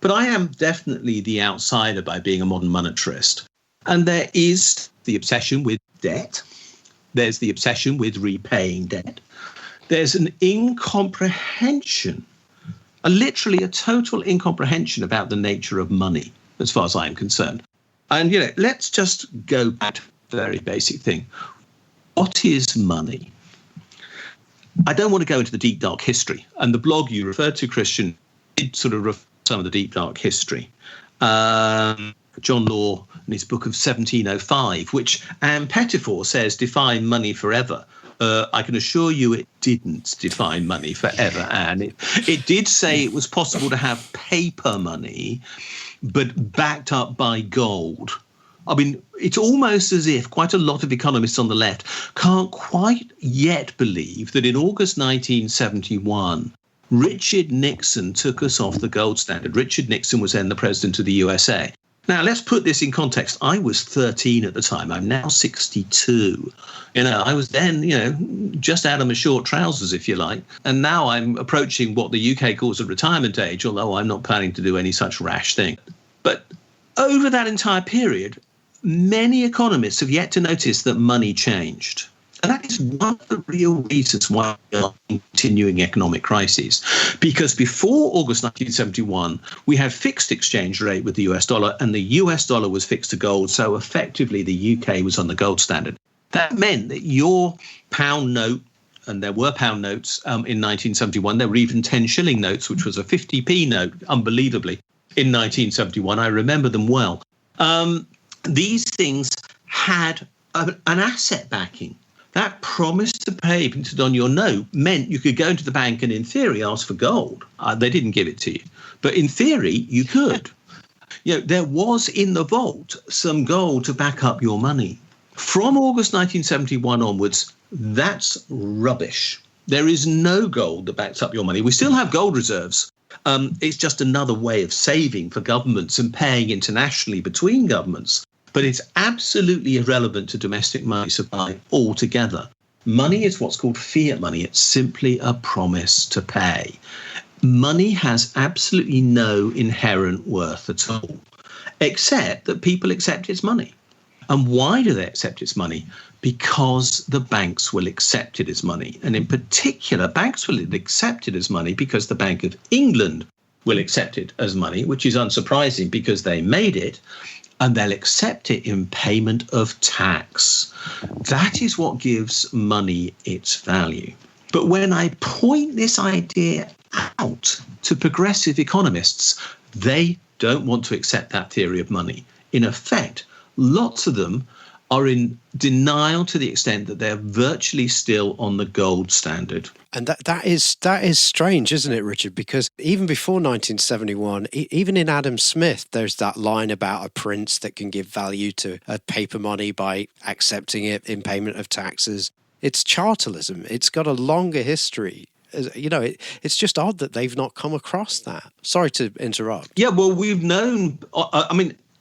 But I am definitely the outsider by being a modern monetarist. And there is the obsession with debt. There's the obsession with repaying debt. There's an incomprehension, literally a total incomprehension about the nature of money, as far as I'm concerned. And, let's just go back to the very basic thing. What is money? I don't want to go into the deep, dark history. And the blog you referred to, Christian, did sort of some of the deep, dark history. John Law in his book of 1705, which Anne Pettifor says define money forever. I can assure you it didn't define money forever, Anne. It did say it was possible to have paper money, but backed up by gold. I mean, it's almost as if quite a lot of economists on the left can't quite yet believe that in August 1971, Richard Nixon took us off the gold standard. Richard Nixon was then the president of the USA. Now, let's put this in context. I was 13 at the time. I'm now 62. I was then, just out of my short trousers, if you like. And now I'm approaching what the UK calls a retirement age, although I'm not planning to do any such rash thing. But over that entire period, many economists have yet to notice that money changed. And that is one of the real reasons why we are continuing economic crises. Because before August 1971, we had fixed exchange rate with the US dollar, and the US dollar was fixed to gold. So effectively, the UK was on the gold standard. That meant that your pound note, and there were pound notes in 1971, there were even 10 shilling notes, which was a 50p note, unbelievably, in 1971. I remember them well. These things had an asset backing. That promise to pay printed on your note meant you could go into the bank and, in theory, ask for gold. They didn't give it to you. But in theory, you could. There was in the vault some gold to back up your money. From August 1971 onwards, that's rubbish. There is no gold that backs up your money. We still have gold reserves. It's just another way of saving for governments and paying internationally between governments. But it's absolutely irrelevant to domestic money supply altogether. Money is what's called fiat money. It's simply a promise to pay. Money has absolutely no inherent worth at all, except that people accept its money. And why do they accept its money? Because the banks will accept it as money. And in particular, banks will accept it as money because the Bank of England will accept it as money, which is unsurprising because they made it. And they'll accept it in payment of tax. That is what gives money its value. But when I point this idea out to progressive economists, they don't want to accept that theory of money. In effect, lots of them are in denial to the extent that they're virtually still on the gold standard. And that is strange, isn't it, Richard? Because even before 1971, even in Adam Smith, there's that line about a prince that can give value to paper money by accepting it in payment of taxes. It's chartalism. It's got a longer history. It's just odd that they've not come across that. Sorry to interrupt. Yeah, well, we've known,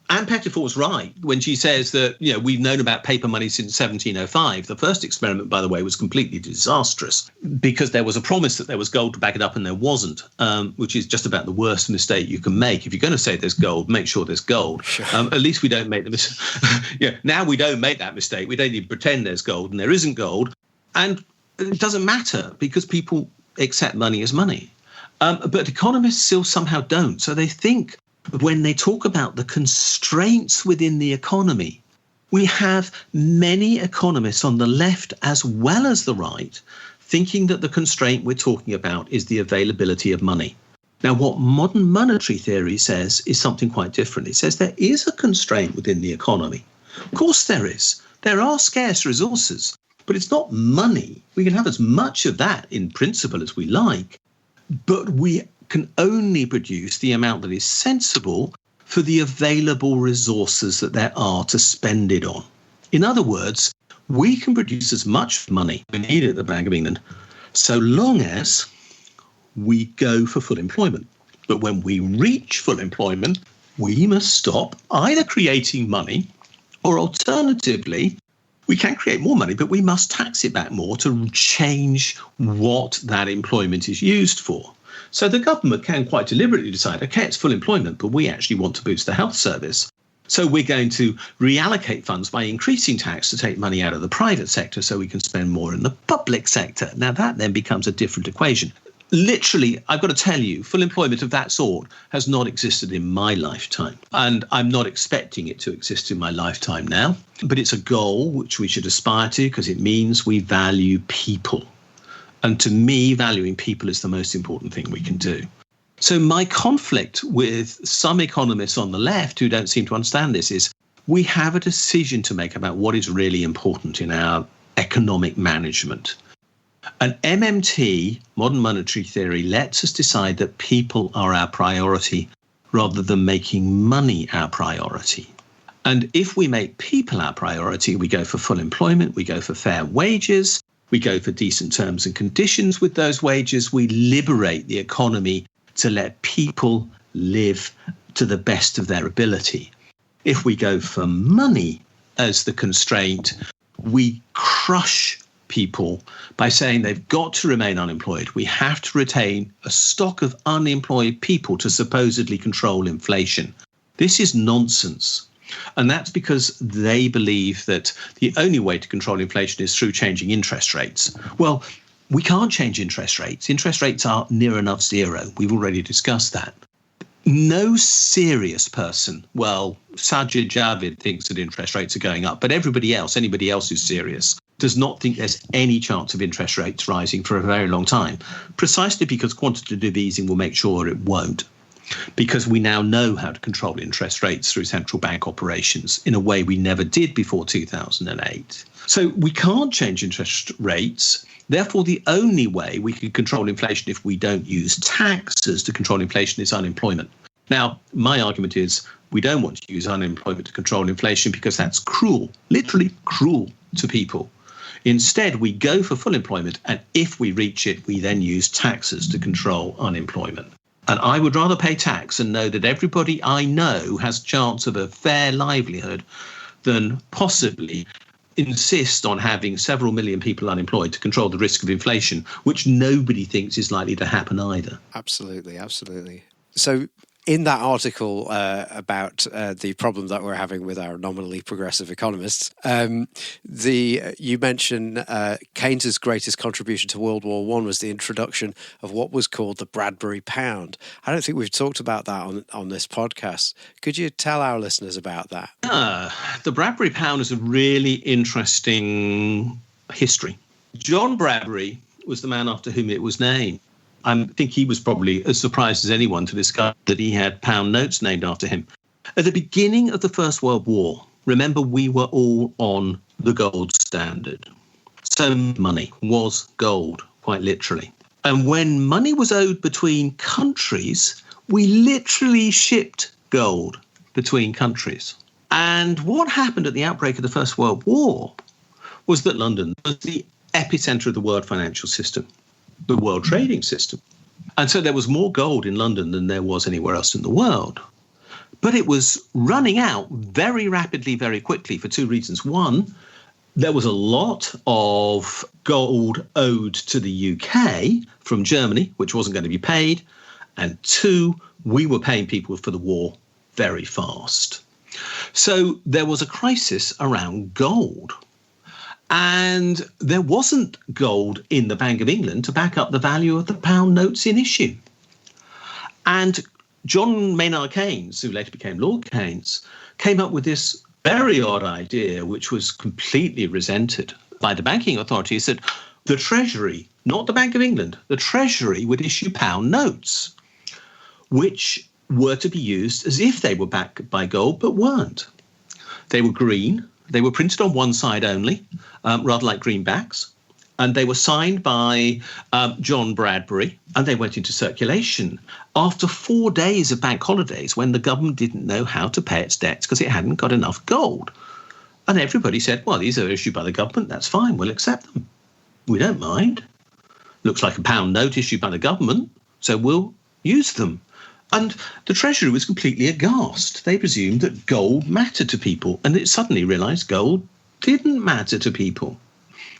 Anne Pettifor was right when she says that, we've known about paper money since 1705. The first experiment, by the way, was completely disastrous because there was a promise that there was gold to back it up and there wasn't, which is just about the worst mistake you can make. If you're going to say there's gold, make sure there's gold. Sure. At least we don't make the mistake. Now we don't make that mistake. We don't even pretend there's gold and there isn't gold. And it doesn't matter because people accept money as money. But economists still somehow don't. So they think When they talk about the constraints within the economy, we have many economists on the left as well as the right thinking that the constraint we're talking about is the availability of money. Now, what modern monetary theory says is something quite different. It says there is a constraint within the economy. Of course there is. There are scarce resources, but it's not money. We can have as much of that in principle as we like, but we can only produce the amount that is sensible for the available resources that there are to spend it on. In other words, we can produce as much money we need at the Bank of England so long as we go for full employment. But when we reach full employment, we must stop either creating money or alternatively, we can create more money, but we must tax it back more to change what that employment is used for. So the government can quite deliberately decide, okay, it's full employment, but we actually want to boost the health service. So we're going to reallocate funds by increasing tax to take money out of the private sector so we can spend more in the public sector. Now, that then becomes a different equation. Literally, I've got to tell you, full employment of that sort has not existed in my lifetime. And I'm not expecting it to exist in my lifetime now. But it's a goal which we should aspire to because it means we value people. And to me, valuing people is the most important thing we can do. So my conflict with some economists on the left who don't seem to understand this is we have a decision to make about what is really important in our economic management. And MMT, modern monetary theory, lets us decide that people are our priority rather than making money our priority. And if we make people our priority, we go for full employment, we go for fair wages, we go for decent terms and conditions with those wages, we liberate the economy to let people live to the best of their ability. If we go for money as the constraint, we crush people by saying they've got to remain unemployed. We have to retain a stock of unemployed people to supposedly control inflation. This is nonsense. And that's because they believe that the only way to control inflation is through changing interest rates. Well, we can't change interest rates. Interest rates are near enough zero. We've already discussed that. No serious person, well, Sajid Javid thinks that interest rates are going up, but anybody else who's serious, does not think there's any chance of interest rates rising for a very long time, precisely because quantitative easing will make sure it won't. Because we now know how to control interest rates through central bank operations in a way we never did before 2008. So we can't change interest rates. Therefore, the only way we can control inflation if we don't use taxes to control inflation is unemployment. Now, my argument is we don't want to use unemployment to control inflation because that's cruel, literally cruel to people. Instead, we go for full employment, and if we reach it, we then use taxes to control unemployment. And I would rather pay tax and know that everybody I know has a chance of a fair livelihood than possibly insist on having several million people unemployed to control the risk of inflation, which nobody thinks is likely to happen either. Absolutely, absolutely. So in that article about the problem that we're having with our nominally progressive economists, you mention Keynes's greatest contribution to World War I was the introduction of what was called the Bradbury pound. I don't think we've talked about that on this podcast. Could you tell our listeners about that? The Bradbury pound is a really interesting history. John Bradbury was the man after whom it was named. I think he was probably as surprised as anyone to discover that he had pound notes named after him. At the beginning of the First World War, remember, we were all on the gold standard. So money was gold, quite literally. And when money was owed between countries, we literally shipped gold between countries. And what happened at the outbreak of the First World War was that London was the epicenter of the world financial system, the world trading system. And so there was more gold in London than there was anywhere else in the world. But it was running out very rapidly, very quickly for two reasons. One, there was a lot of gold owed to the UK from Germany, which wasn't going to be paid. And two, we were paying people for the war very fast. So there was a crisis around gold. And there wasn't gold in the Bank of England to back up the value of the pound notes in issue. And John Maynard Keynes, who later became Lord Keynes, came up with this very odd idea, which was completely resented by the banking authorities, that the Treasury, not the Bank of England, the Treasury would issue pound notes, which were to be used as if they were backed by gold, but weren't. They were green. They were printed on one side only, rather like greenbacks. And they were signed by John Bradbury, and they went into circulation after 4 days of bank holidays when the government didn't know how to pay its debts because it hadn't got enough gold. And everybody said, well, these are issued by the government. That's fine. We'll accept them. We don't mind. Looks like a pound note issued by the government, so we'll use them. And the Treasury was completely aghast. They presumed that gold mattered to people, and it suddenly realised gold didn't matter to people.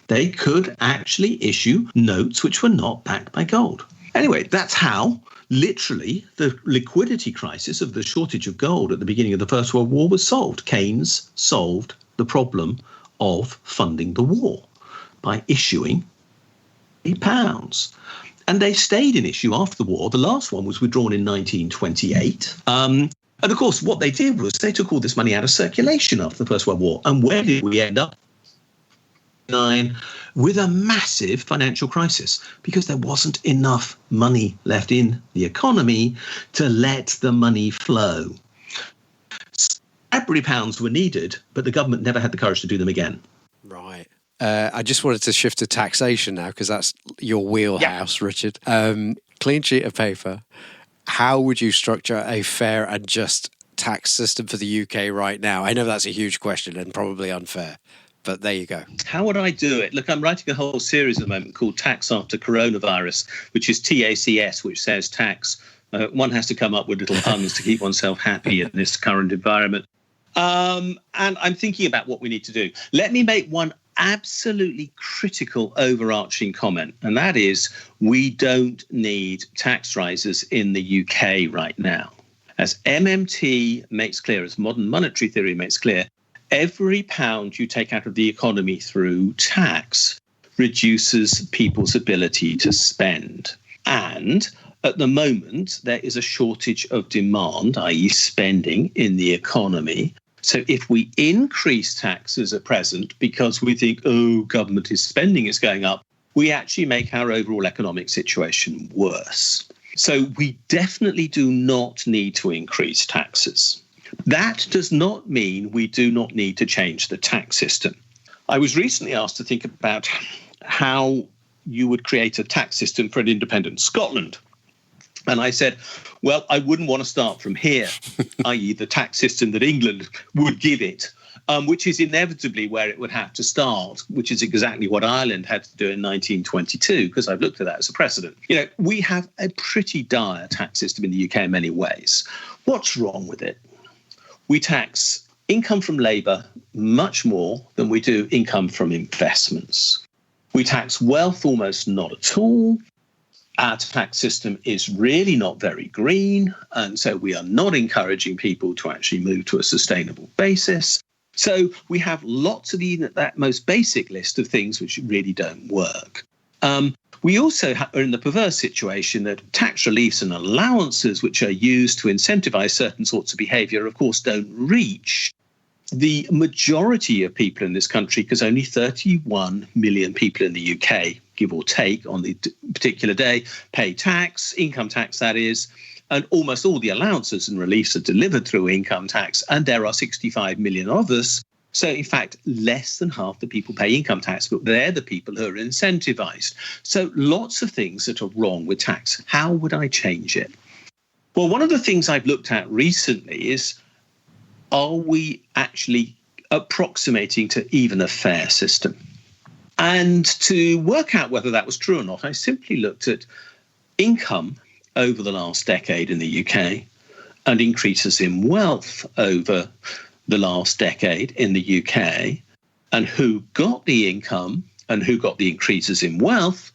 They could actually issue notes which were not backed by gold. Anyway, that's how, literally, the liquidity crisis of the shortage of gold at the beginning of the First World War was solved. Keynes solved the problem of funding the war by issuing pounds. And they stayed in issue after the war. The last one was withdrawn in 1928. And of course, what they did was they took all this money out of circulation after the First World War. And where did we end up? With a massive financial crisis, because there wasn't enough money left in the economy to let the money flow. Bradbury pounds were needed, but the government never had the courage to do them again. Right. I just wanted to shift to taxation now, because that's your wheelhouse, yeah. Richard. Clean sheet of paper. How would you structure a fair and just tax system for the UK right now? I know that's a huge question and probably unfair, but there you go. How would I do it? Look, I'm writing a whole series at the moment called Tax After Coronavirus, which is TACS, which says tax. One has to come up with little puns to keep oneself happy in this current environment. And I'm thinking about what we need to do. Let me make one absolutely critical overarching comment, and that is we don't need tax rises in the UK right now. As MMT makes clear, as modern monetary theory makes clear, every pound you take out of the economy through tax reduces people's ability to spend. And at the moment, there is a shortage of demand, i.e. spending, in the economy. So if we increase taxes at present because we think, government is spending is going up, we actually make our overall economic situation worse. So we definitely do not need to increase taxes. That does not mean we do not need to change the tax system. I was recently asked to think about how you would create a tax system for an independent Scotland. And I said, well, I wouldn't want to start from here, i.e. the tax system that England would give it, which is inevitably where it would have to start, which is exactly what Ireland had to do in 1922, because I've looked at that as a precedent. You know, we have a pretty dire tax system in the UK in many ways. What's wrong with it? We tax income from labour much more than we do income from investments. We tax wealth almost not at all. Our tax system is really not very green, and so we are not encouraging people to actually move to a sustainable basis. So we have lots of that most basic list of things which really don't work. We also are in the perverse situation that tax reliefs and allowances which are used to incentivize certain sorts of behavior, of course, don't reach the majority of people in this country, because only 31 million people in the UK, give or take, on the particular day, pay tax, income tax that is, and almost all the allowances and reliefs are delivered through income tax, and there are 65 million of us. So, in fact, less than half the people pay income tax, but they're the people who are incentivized. So lots of things that are wrong with tax. How would I change it? Well, one of the things I've looked at recently is, are we actually approximating to even a fair system? And to work out whether that was true or not, I simply looked at income over the last decade in the UK and increases in wealth over the last decade in the UK, and who got the income and who got the increases in wealth,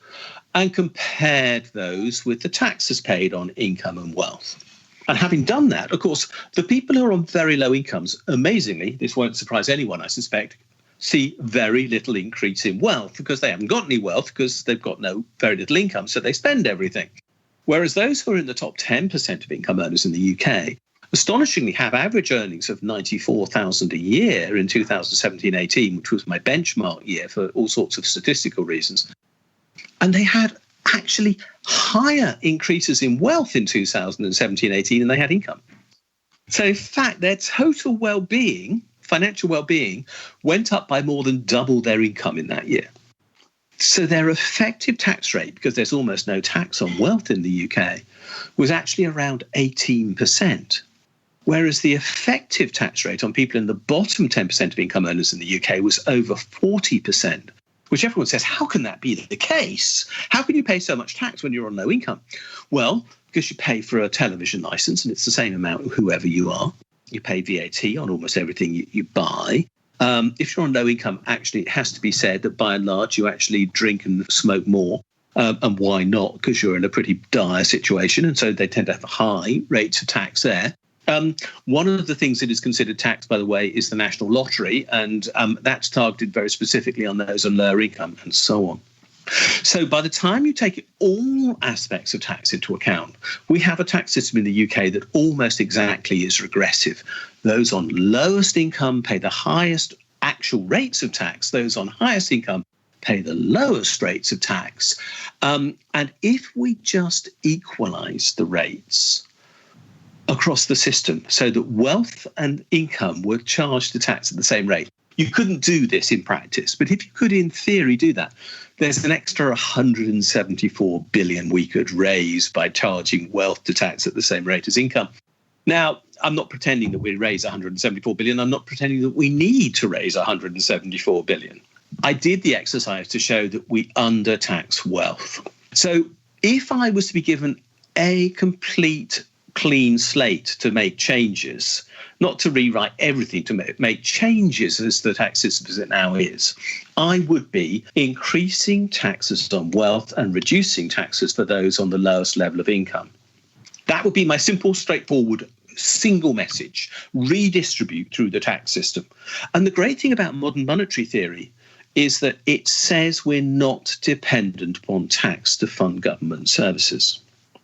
and compared those with the taxes paid on income and wealth. And having done that, of course, the people who are on very low incomes, amazingly, this won't surprise anyone, I suspect, see very little increase in wealth because they haven't got any wealth because they've got very little income, so they spend everything. Whereas those who are in the top 10% of income earners in the UK astonishingly have average earnings of $94,000 a year in 2017-18, which was my benchmark year for all sorts of statistical reasons. And they had actually higher increases in wealth in 2017-18 than they had income. So in fact, their total well-being, financial well-being, went up by more than double their income in that year. So their effective tax rate, because there's almost no tax on wealth in the UK, was actually around 18%. Whereas the effective tax rate on people in the bottom 10% of income earners in the UK was over 40%, which everyone says, how can that be the case? How can you pay so much tax when you're on low income? Well, because you pay for a television license, and it's the same amount whoever you are. You pay VAT on almost everything you buy. If you're on low income, actually, it has to be said that by and large, you actually drink and smoke more. And why not? Because you're in a pretty dire situation. And so they tend to have high rates of tax there. One of the things that is considered tax, by the way, is the national lottery. And that's targeted very specifically on those on lower income and so on. So by the time you take all aspects of tax into account, we have a tax system in the UK that almost exactly is regressive. Those on lowest income pay the highest actual rates of tax. Those on highest income pay the lowest rates of tax. And if we just equalise the rates across the system so that wealth and income were charged the tax at the same rate, you couldn't do this in practice. But if you could, in theory, do that, there's an extra 174 billion we could raise by charging wealth to tax at the same rate as income. Now, I'm not pretending that we raise 174 billion. I'm not pretending that we need to raise 174 billion. I did the exercise to show that we undertax wealth. So if I was to be given a complete clean slate to make changes, not to rewrite everything, to make changes as the tax system as it now is, I would be increasing taxes on wealth and reducing taxes for those on the lowest level of income. That would be my simple, straightforward, single message: redistribute through the tax system. And the great thing about modern monetary theory is that it says we're not dependent upon tax to fund government services.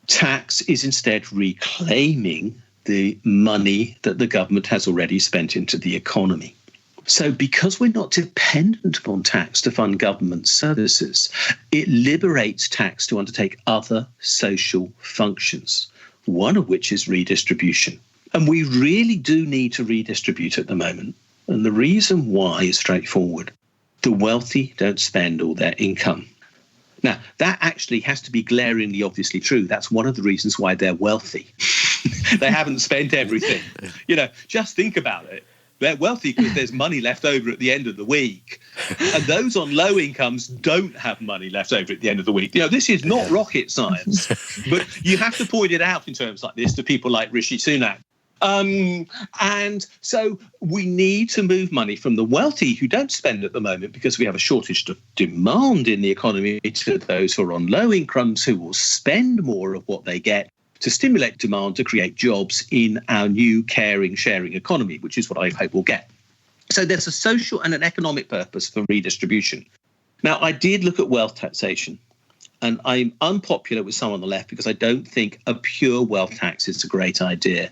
Tax is instead reclaiming the money that the government has already spent into the economy. So because we're not dependent upon tax to fund government services, it liberates tax to undertake other social functions, one of which is redistribution. And we really do need to redistribute at the moment. And the reason why is straightforward. The wealthy don't spend all their income. Now, that actually has to be glaringly obviously true. That's one of the reasons why they're wealthy. They haven't spent everything. Just think about it. They're wealthy because there's money left over at the end of the week. And those on low incomes don't have money left over at the end of the week. This is not rocket science. But you have to point it out in terms like this to people like Rishi Sunak. And so we need to move money from the wealthy who don't spend at the moment because we have a shortage of demand in the economy to those who are on low incomes who will spend more of what they get to stimulate demand to create jobs in our new caring, sharing economy, which is what I hope we'll get. So there's a social and an economic purpose for redistribution. Now, I did look at wealth taxation, and I'm unpopular with some on the left because I don't think a pure wealth tax is a great idea.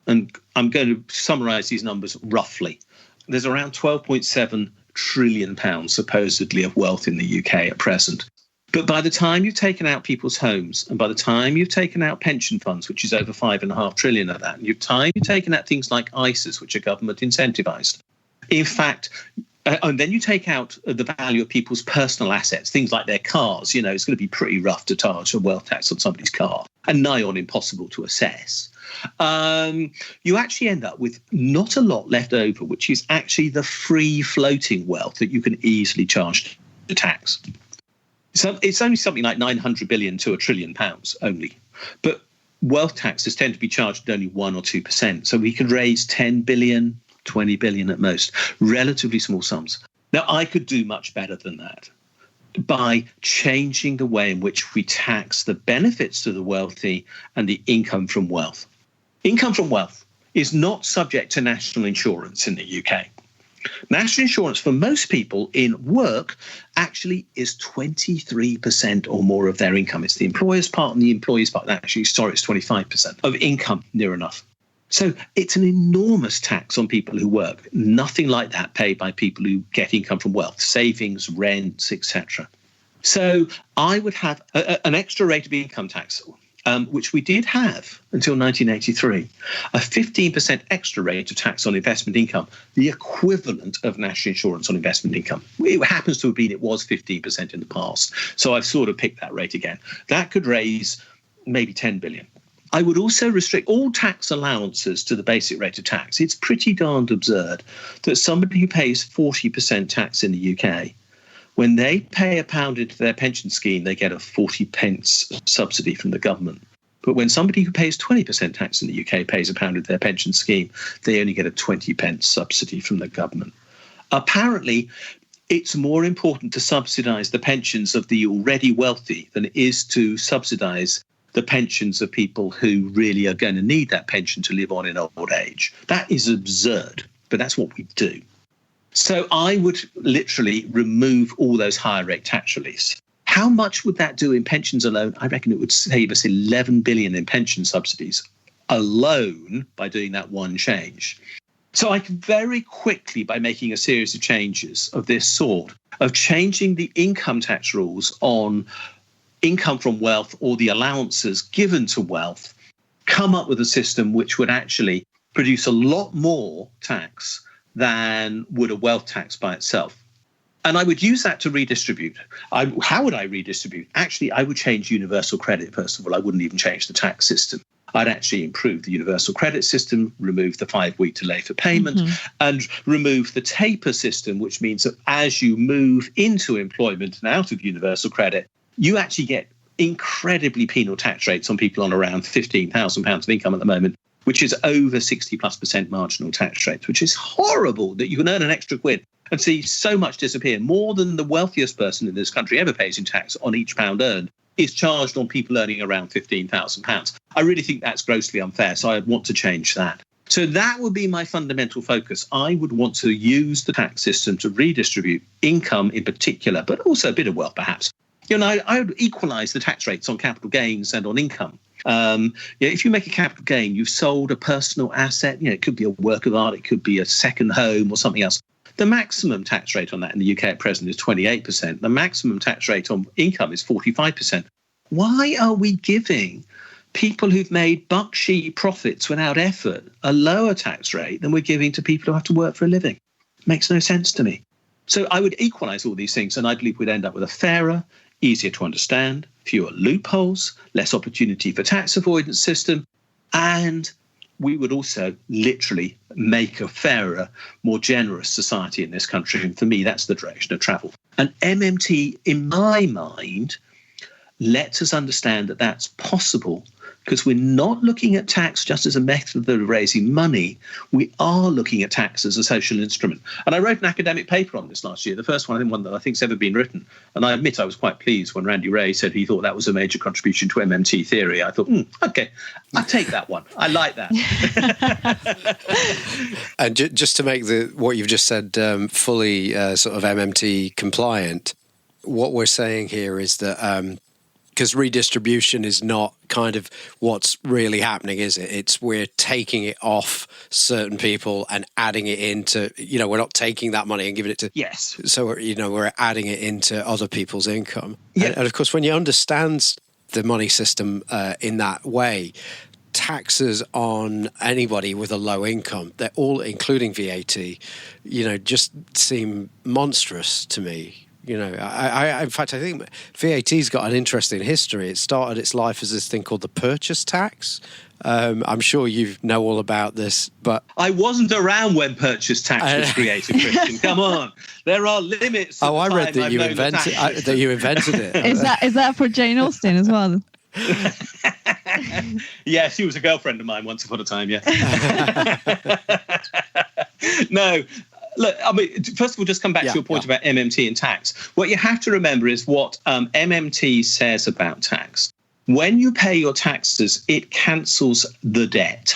And I'm going to summarise these numbers roughly. There's around £12.7 trillion supposedly of wealth in the UK at present. But by the time you've taken out people's homes, and by the time you've taken out pension funds, which is over $5.5 trillion of that, and you've taken out things like ISAs, which are government incentivised, in fact, and then you take out the value of people's personal assets, things like their cars. It's going to be pretty rough to charge a wealth tax on somebody's car, and nigh on impossible to assess. You actually end up with not a lot left over, which is actually the free floating wealth that you can easily charge to tax. So it's only something like 900 billion to £1 trillion only. But wealth taxes tend to be charged at only 1 or 2%. So we could raise 10 billion, 20 billion at most, relatively small sums. Now, I could do much better than that by changing the way in which we tax the benefits to the wealthy and the income from wealth. Income from wealth is not subject to national insurance in the UK. National insurance for most people in work actually is 23% or more of their income. It's the employer's part and the employee's part. Actually, sorry, it's 25% of income, near enough. So it's an enormous tax on people who work. Nothing like that paid by people who get income from wealth, savings, rents, etc. So I would have an extra rate of income tax, which we did have until 1983, a 15% extra rate of tax on investment income, the equivalent of national insurance on investment income. It happens to have been, it was 15% in the past. So I've sort of picked that rate again. That could raise maybe 10 billion. I would also restrict all tax allowances to the basic rate of tax. It's pretty darned absurd that somebody who pays 40% tax in the UK, when they pay £1 into their pension scheme, they get a 40p subsidy from the government. But when somebody who pays 20% tax in the UK pays £1 into their pension scheme, they only get a 20p subsidy from the government. Apparently, it's more important to subsidise the pensions of the already wealthy than it is to subsidise the pensions of people who really are going to need that pension to live on in old age. That is absurd, but that's what we do. So I would literally remove all those higher rate tax reliefs. How much would that do in pensions alone? I reckon it would save us 11 billion in pension subsidies alone by doing that one change. So I can very quickly, by making a series of changes of this sort, of changing the income tax rules on income from wealth or the allowances given to wealth, come up with a system which would actually produce a lot more tax than would a wealth tax by itself. And I would use that to redistribute. How would I redistribute? Actually, I would change universal credit, first of all. I wouldn't even change the tax system. I'd actually improve the universal credit system, remove the 5-week delay for payment, and remove the taper system, which means that as you move into employment and out of universal credit, you actually get incredibly penal tax rates on people on around £15,000 of income at the moment, which is over 60+% marginal tax rates, which is horrible that you can earn an extra quid and see so much disappear. More than the wealthiest person in this country ever pays in tax on each pound earned is charged on people earning around £15,000. I really think that's grossly unfair, so I'd want to change that. So that would be my fundamental focus. I would want to use the tax system to redistribute income in particular, but also a bit of wealth perhaps. I would equalise the tax rates on capital gains and on income. If you make a capital gain, you've sold a personal asset. It could be a work of art, it could be a second home or something else. The maximum tax rate on that in the UK at present is 28%. The maximum tax rate on income is 45%. Why are we giving people who've made buck-sheet profits without effort a lower tax rate than we're giving to people who have to work for a living? Makes no sense to me. So I would equalise all these things, and I believe we'd end up with a fairer, easier to understand, fewer loopholes, less opportunity for tax avoidance system, and we would also literally make a fairer, more generous society in this country. And for me, that's the direction of travel. And MMT, in my mind, lets us understand that that's possible because we're not looking at tax just as a method of raising money. We are looking at tax as a social instrument. And I wrote an academic paper on this last year, the first one that I think's ever been written. And I admit I was quite pleased when Randy Ray said he thought that was a major contribution to MMT theory. I thought, OK, I'll take that one. I like that. And just to make what you've just said fully sort of MMT compliant, what we're saying here is that because redistribution is not kind of what's really happening, is it? It's we're taking it off certain people and adding it into, we're not taking that money and giving it to... Yes. So, we're adding it into other people's income. Yeah. And of course, when you understand the money system in that way, taxes on anybody with a low income, they're all, including VAT, just seem monstrous to me. In fact, I think VAT's got an interesting history. It started its life as this thing called the purchase tax. I'm sure you know all about this, but... I wasn't around when purchase tax was created, Christian. Come on. There are limits. I read that you invented it. Is that for Jane Austen as well? Yeah, she was a girlfriend of mine once upon a time, yeah. No. Look, first of all, just come back to your point about MMT and tax. What you have to remember is what MMT says about tax. When you pay your taxes, it cancels the debt.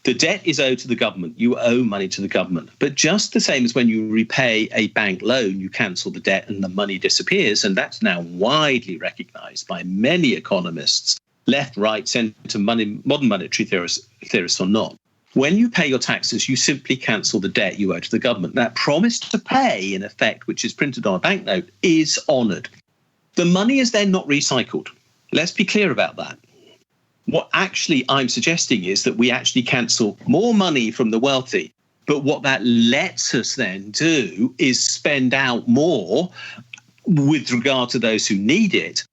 The debt is owed to the government. You owe money to the government. But just the same as when you repay a bank loan, you cancel the debt and the money disappears. And that's now widely recognized by many economists, left, right, centre, modern monetary theorists or not. When you pay your taxes, you simply cancel the debt you owe to the government. That promise to pay, in effect, which is printed on a banknote, is honoured. The money is then not recycled. Let's be clear about that. What actually I'm suggesting is that we actually cancel more money from the wealthy. But what that lets us then do is spend out more with regard to those who need it.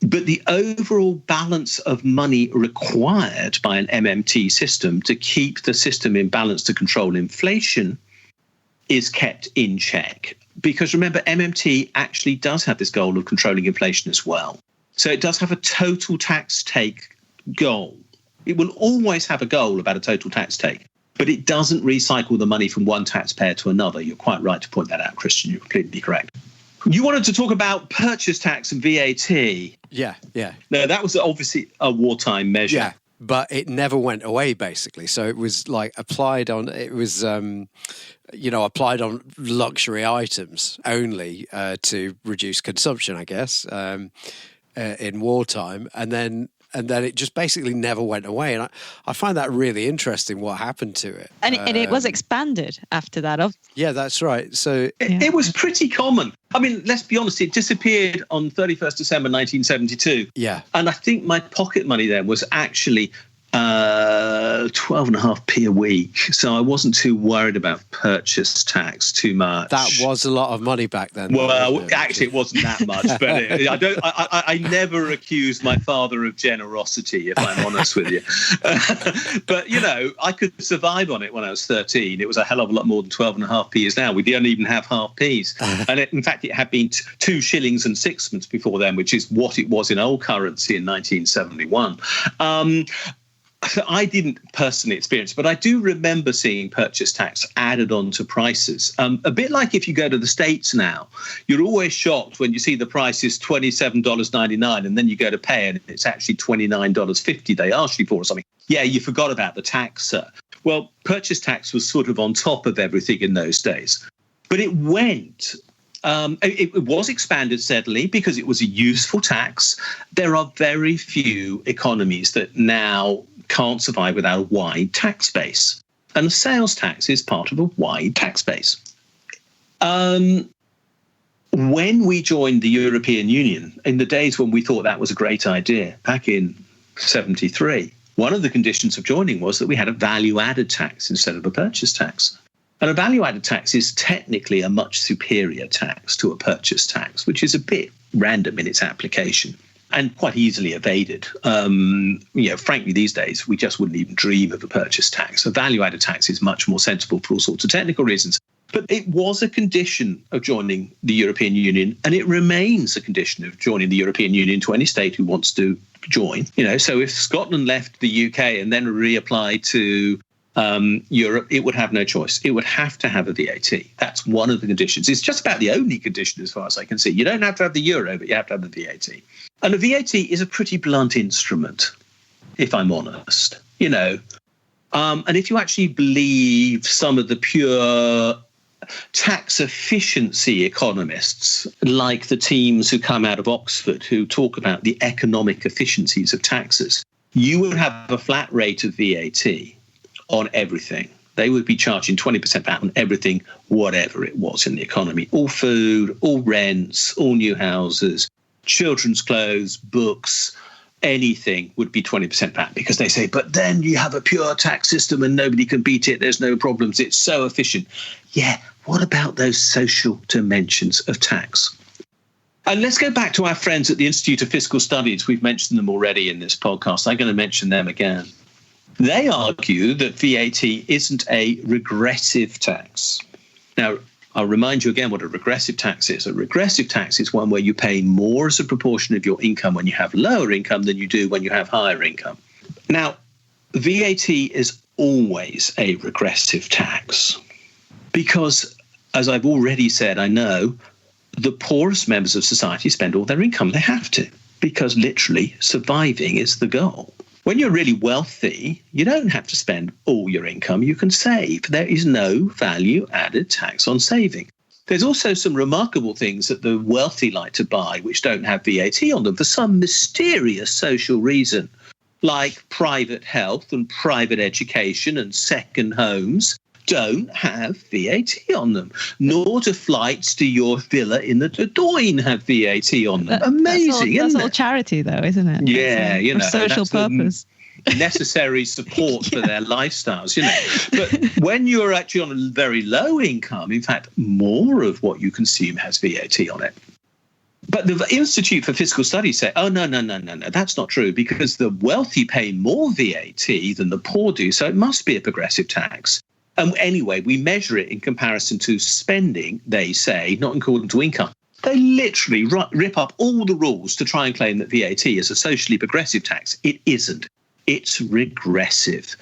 But the overall balance of money required by an MMT system to keep the system in balance to control inflation is kept in check. Because remember, MMT actually does have this goal of controlling inflation as well. So it does have a total tax take goal. It will always have a goal about a total tax take, but it doesn't recycle the money from one taxpayer to another. You're quite right to point that out, Christian. You're completely correct. You wanted to talk about purchase tax and VAT. Yeah. No, that was obviously a wartime measure. Yeah, but it never went away, basically. So it was like applied on luxury items only to reduce consumption, I guess, in wartime. And then it just basically never went away. And I find that really interesting what happened to it. And it was expanded after that. Yeah, that's right. So it was pretty common. I mean, let's be honest, it disappeared on 31st December 1972. Yeah. And I think my pocket money then was actually 12.5p a week. So I wasn't too worried about purchase tax too much. That was a lot of money back then. Well, actually, it wasn't that much. But I never accused my father of generosity, if I'm honest with you. But, I could survive on it when I was 13. It was a hell of a lot more than 12.5p is now. We don't even have half p's. And in fact, it had been 2 shillings and sixpence before then, which is what it was in old currency in 1971. I didn't personally experience, but I do remember seeing purchase tax added on to prices. A bit like if you go to the States now, you're always shocked when you see the price is $27.99 and then you go to pay and it's actually $29.50 they asked you for or something. Yeah, you forgot about the tax, sir. Well, purchase tax was sort of on top of everything in those days. But it went... It was expanded steadily because it was a useful tax. There are very few economies that now can't survive without a wide tax base. And the sales tax is part of a wide tax base. When we joined the European Union, in the days when we thought that was a great idea, back in 73, one of the conditions of joining was that we had a value-added tax instead of a purchase tax. And a value-added tax is technically a much superior tax to a purchase tax, which is a bit random in its application and quite easily evaded. Frankly, these days, we just wouldn't even dream of a purchase tax. A value-added tax is much more sensible for all sorts of technical reasons. But it was a condition of joining the European Union, and it remains a condition of joining the European Union to any state who wants to join. So if Scotland left the UK and then reapplied to Europe, it would have no choice. It would have to have a VAT. That's one of the conditions. It's just about the only condition as far as I can see. You don't have to have the euro, but you have to have the VAT. And the VAT is a pretty blunt instrument, if I'm honest. And if you actually believe some of the pure tax efficiency economists, like the teams who come out of Oxford, who talk about the economic efficiencies of taxes, you would have a flat rate of VAT on everything. They would be charging 20% VAT on everything, whatever it was in the economy. All food, all rents, all new houses, children's clothes, books, anything would be 20% VAT because they say, but then you have a pure tax system and nobody can beat it. There's no problems. It's so efficient. Yeah, what about those social dimensions of tax? And let's go back to our friends at the Institute of Fiscal Studies. We've mentioned them already in this podcast. I'm going to mention them again. They argue that VAT isn't a regressive tax. Now, I'll remind you again what a regressive tax is. A regressive tax is one where you pay more as a proportion of your income when you have lower income than you do when you have higher income. Now, VAT is always a regressive tax because, as I've already said, I know the poorest members of society spend all their income. They have to, because literally surviving is the goal. When you're really wealthy, you don't have to spend all your income. You can save. There is no value added tax on saving. There's also some remarkable things that the wealthy like to buy which don't have VAT on them for some mysterious social reason, like private health and private education and second homes don't have VAT on them, nor do flights to your villa in the Dordogne have VAT on them. Amazing, that's all charity, though, isn't it? Yeah, for social purpose. Necessary support for their lifestyles, But when you're actually on a very low income, in fact, more of what you consume has VAT on it. But the Institute for Fiscal Studies say, oh, no, that's not true, because the wealthy pay more VAT than the poor do, so it must be a progressive tax. And anyway, we measure it in comparison to spending, they say, not according to income. They literally rip up all the rules to try and claim that VAT is a socially progressive tax. It isn't. It's regressive.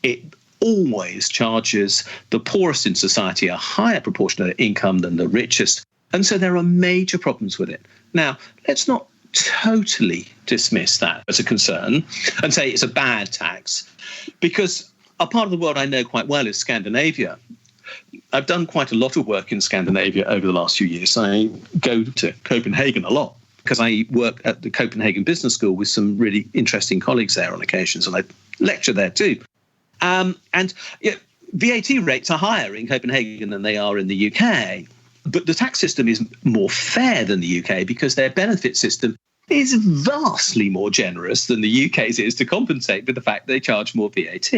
It always charges the poorest in society a higher proportion of their income than the richest. And so there are major problems with it. Now, let's not totally dismiss that as a concern and say it's a bad tax, because a part of the world I know quite well is Scandinavia. I've done quite a lot of work in Scandinavia over the last few years. I go to Copenhagen a lot because I work at the Copenhagen Business School with some really interesting colleagues there on occasions, and I lecture there too. VAT rates are higher in Copenhagen than they are in the UK, but the tax system is more fair than the UK because their benefit system is vastly more generous than the UK's is to compensate for the fact they charge more VAT.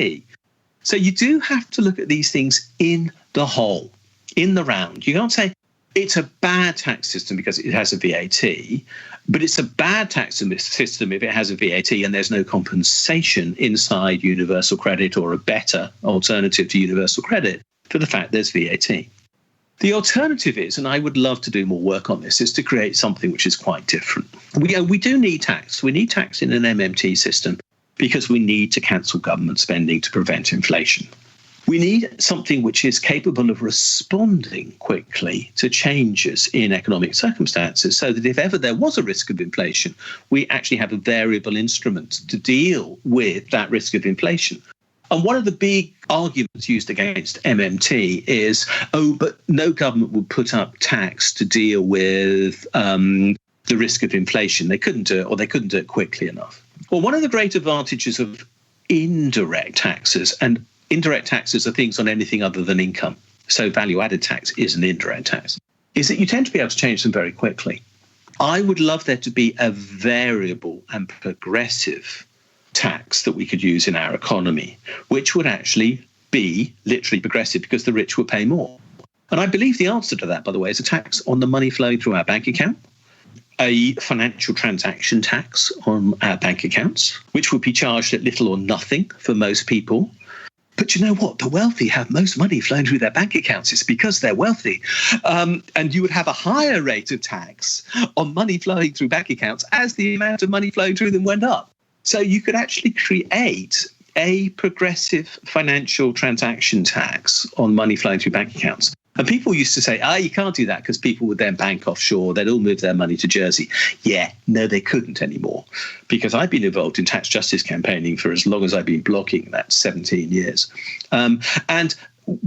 So you do have to look at these things in the whole, in the round. You can't say it's a bad tax system because it has a VAT, but it's a bad tax system if it has a VAT and there's no compensation inside universal credit or a better alternative to universal credit for the fact there's VAT. The alternative is, and I would love to do more work on this, is to create something which is quite different. We do need tax. We need tax in an MMT system because we need to cancel government spending to prevent inflation. We need something which is capable of responding quickly to changes in economic circumstances so that if ever there was a risk of inflation, we actually have a variable instrument to deal with that risk of inflation. And one of the big arguments used against MMT is, but no government would put up tax to deal with the risk of inflation. They couldn't do it, or they couldn't do it quickly enough. Well, one of the great advantages of indirect taxes, and indirect taxes are things on anything other than income, so value-added tax is an indirect tax, is that you tend to be able to change them very quickly. I would love there to be a variable and progressive tax that we could use in our economy, which would actually be literally progressive because the rich would pay more. And I believe the answer to that, by the way, is a tax on the money flowing through our bank account, a financial transaction tax on our bank accounts, which would be charged at little or nothing for most people. But you know what? The wealthy have most money flowing through their bank accounts. It's because they're wealthy. And you would have a higher rate of tax on money flowing through bank accounts as the amount of money flowing through them went up. So you could actually create a progressive financial transaction tax on money flowing through bank accounts. And people used to say, you can't do that because people would then bank offshore. They'd all move their money to Jersey. Yeah, no, they couldn't anymore, because I've been involved in tax justice campaigning for as long as I've been blogging. That's 17 years. And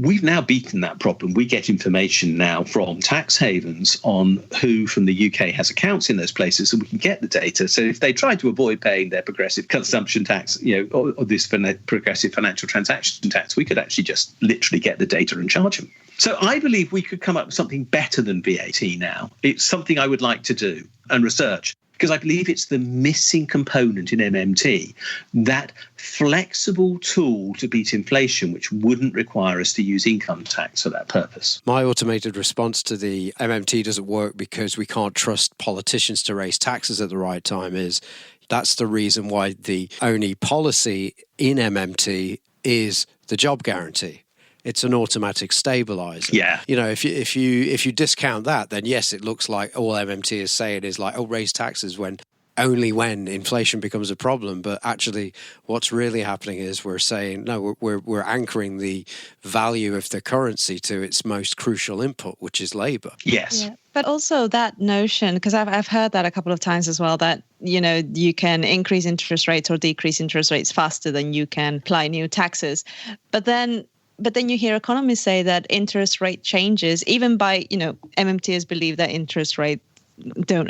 we've now beaten that problem. We get information now from tax havens on who from the UK has accounts in those places, and we can get the data. So if they try to avoid paying their progressive consumption tax, or this progressive financial transaction tax, we could actually just literally get the data and charge them. So I believe we could come up with something better than VAT now. It's something I would like to do and research, because I believe it's the missing component in MMT, that flexible tool to beat inflation, which wouldn't require us to use income tax for that purpose. My automated response to the MMT doesn't work because we can't trust politicians to raise taxes at the right time is that's the reason why the only policy in MMT is the job guarantee. It's an automatic stabilizer. Yeah. If you discount that, then yes, it looks like all MMT is saying is like, raise taxes only when inflation becomes a problem. But actually, what's really happening is we're saying no, we're anchoring the value of the currency to its most crucial input, which is labour. Yes. Yeah. But also that notion, because I've heard that a couple of times as well, that, you can increase interest rates or decrease interest rates faster than you can apply new taxes. But then you hear economists say that interest rate changes, even by, MMTers believe that interest rates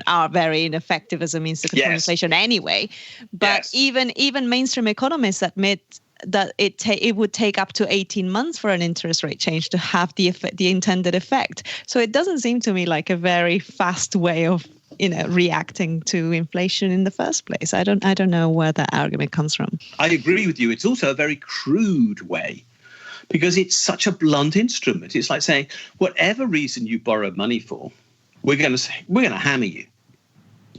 are very ineffective as a means to control inflation anyway. But even mainstream economists admit that it would take up to 18 months for an interest rate change to have the intended effect. So it doesn't seem to me like a very fast way of reacting to inflation in the first place. I don't know where that argument comes from. I agree with you. It's also a very crude way, because it's such a blunt instrument. It's like saying, whatever reason you borrowed money for, we're going to hammer you.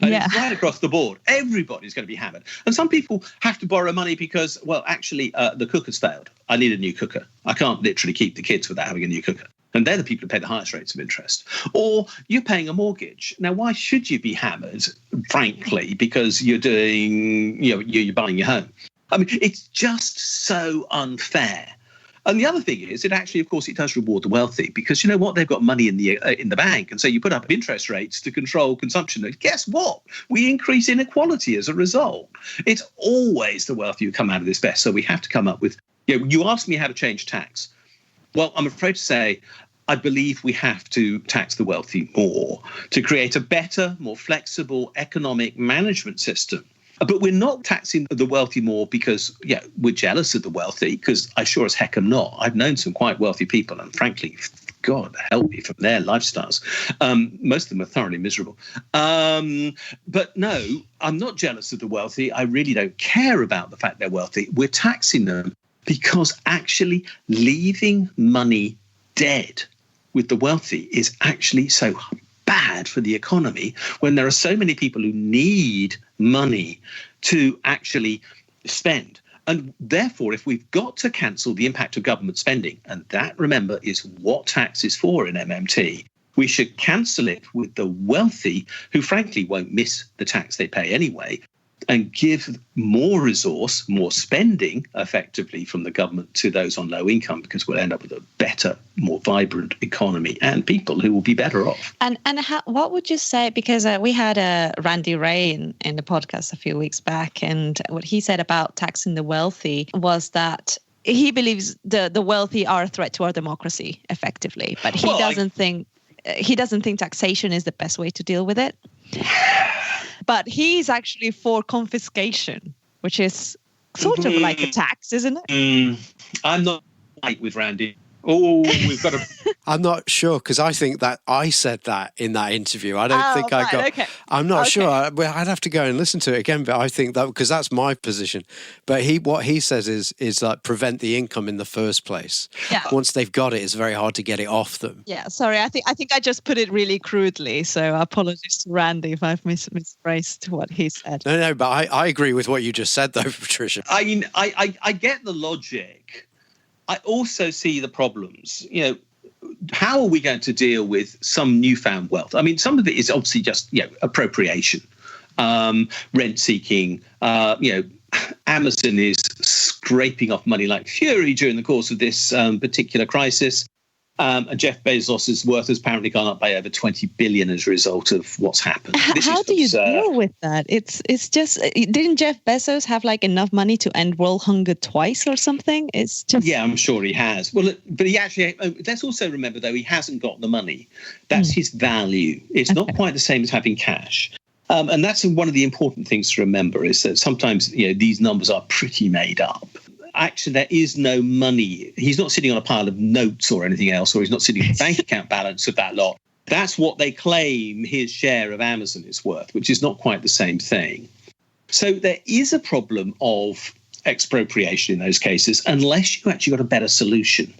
Right across the board, everybody's going to be hammered. And some people have to borrow money because, the cooker's failed. I need a new cooker. I can't literally keep the kids without having a new cooker. And they're the people who pay the highest rates of interest. Or you're paying a mortgage. Now, why should you be hammered, frankly? Because you're you're buying your home. I mean, it's just so unfair. And the other thing is, it does reward the wealthy, because you know what? They've got money in the bank. And so you put up interest rates to control consumption. And guess what? We increase inequality as a result. It's always the wealthy who come out of this best. So we have to come up with, you asked me how to change tax. Well, I'm afraid to say, I believe we have to tax the wealthy more to create a better, more flexible economic management system. But we're not taxing the wealthy more because, we're jealous of the wealthy, because I sure as heck am not. I've known some quite wealthy people, and frankly, God help me from their lifestyles. Most of them are thoroughly miserable. But no, I'm not jealous of the wealthy. I really don't care about the fact they're wealthy. We're taxing them because actually leaving money dead with the wealthy is actually so bad for the economy, when there are so many people who need money to actually spend. And therefore, if we've got to cancel the impact of government spending, and that, remember, is what tax is for in MMT, we should cancel it with the wealthy, who frankly won't miss the tax they pay anyway, and give more resource, more spending effectively from the government to those on low income, because we'll end up with a better, more vibrant economy and people who will be better off. And what would you say, because we had Randy Ray in the podcast a few weeks back, and what he said about taxing the wealthy was that he believes the wealthy are a threat to our democracy effectively, but he doesn't think taxation is the best way to deal with it. But he's actually for confiscation, which is sort of like a tax, isn't it? I'm not right with Randy. Oh, we've got to... I'm not sure, because I think that I said that in that interview. I don't think I got... Okay. I'm not sure. I'd have to go and listen to it again, but I think that, because that's my position. But what he says is like prevent the income in the first place. Yeah. Once they've got it, it's very hard to get it off them. Yeah, sorry. I think I just put it really crudely, so apologies to Randy if I've misphrased what he said. No, but I agree with what you just said, though, Patricia. I mean, I get the logic. I also see the problems. How are we going to deal with some newfound wealth? I mean, some of it is obviously just, appropriation, rent seeking. Amazon is scraping off money like fury during the course of this particular crisis. And Jeff Bezos' worth has apparently gone up by over 20 billion as a result of what's happened. How do you deal with that? It's just, didn't Jeff Bezos have like enough money to end world hunger twice or something? It's just... Yeah, I'm sure he has. Well, but he actually, let's also remember, though, he hasn't got the money. That's his value. It's not quite the same as having cash. And that's one of the important things to remember, is that sometimes, these numbers are pretty made up. Actually, there is no money. He's not sitting on a pile of notes or anything else, or he's not sitting on a bank account balance of that lot. That's what they claim his share of Amazon is worth, which is not quite the same thing. So there is a problem of expropriation in those cases, unless you actually got a better solution.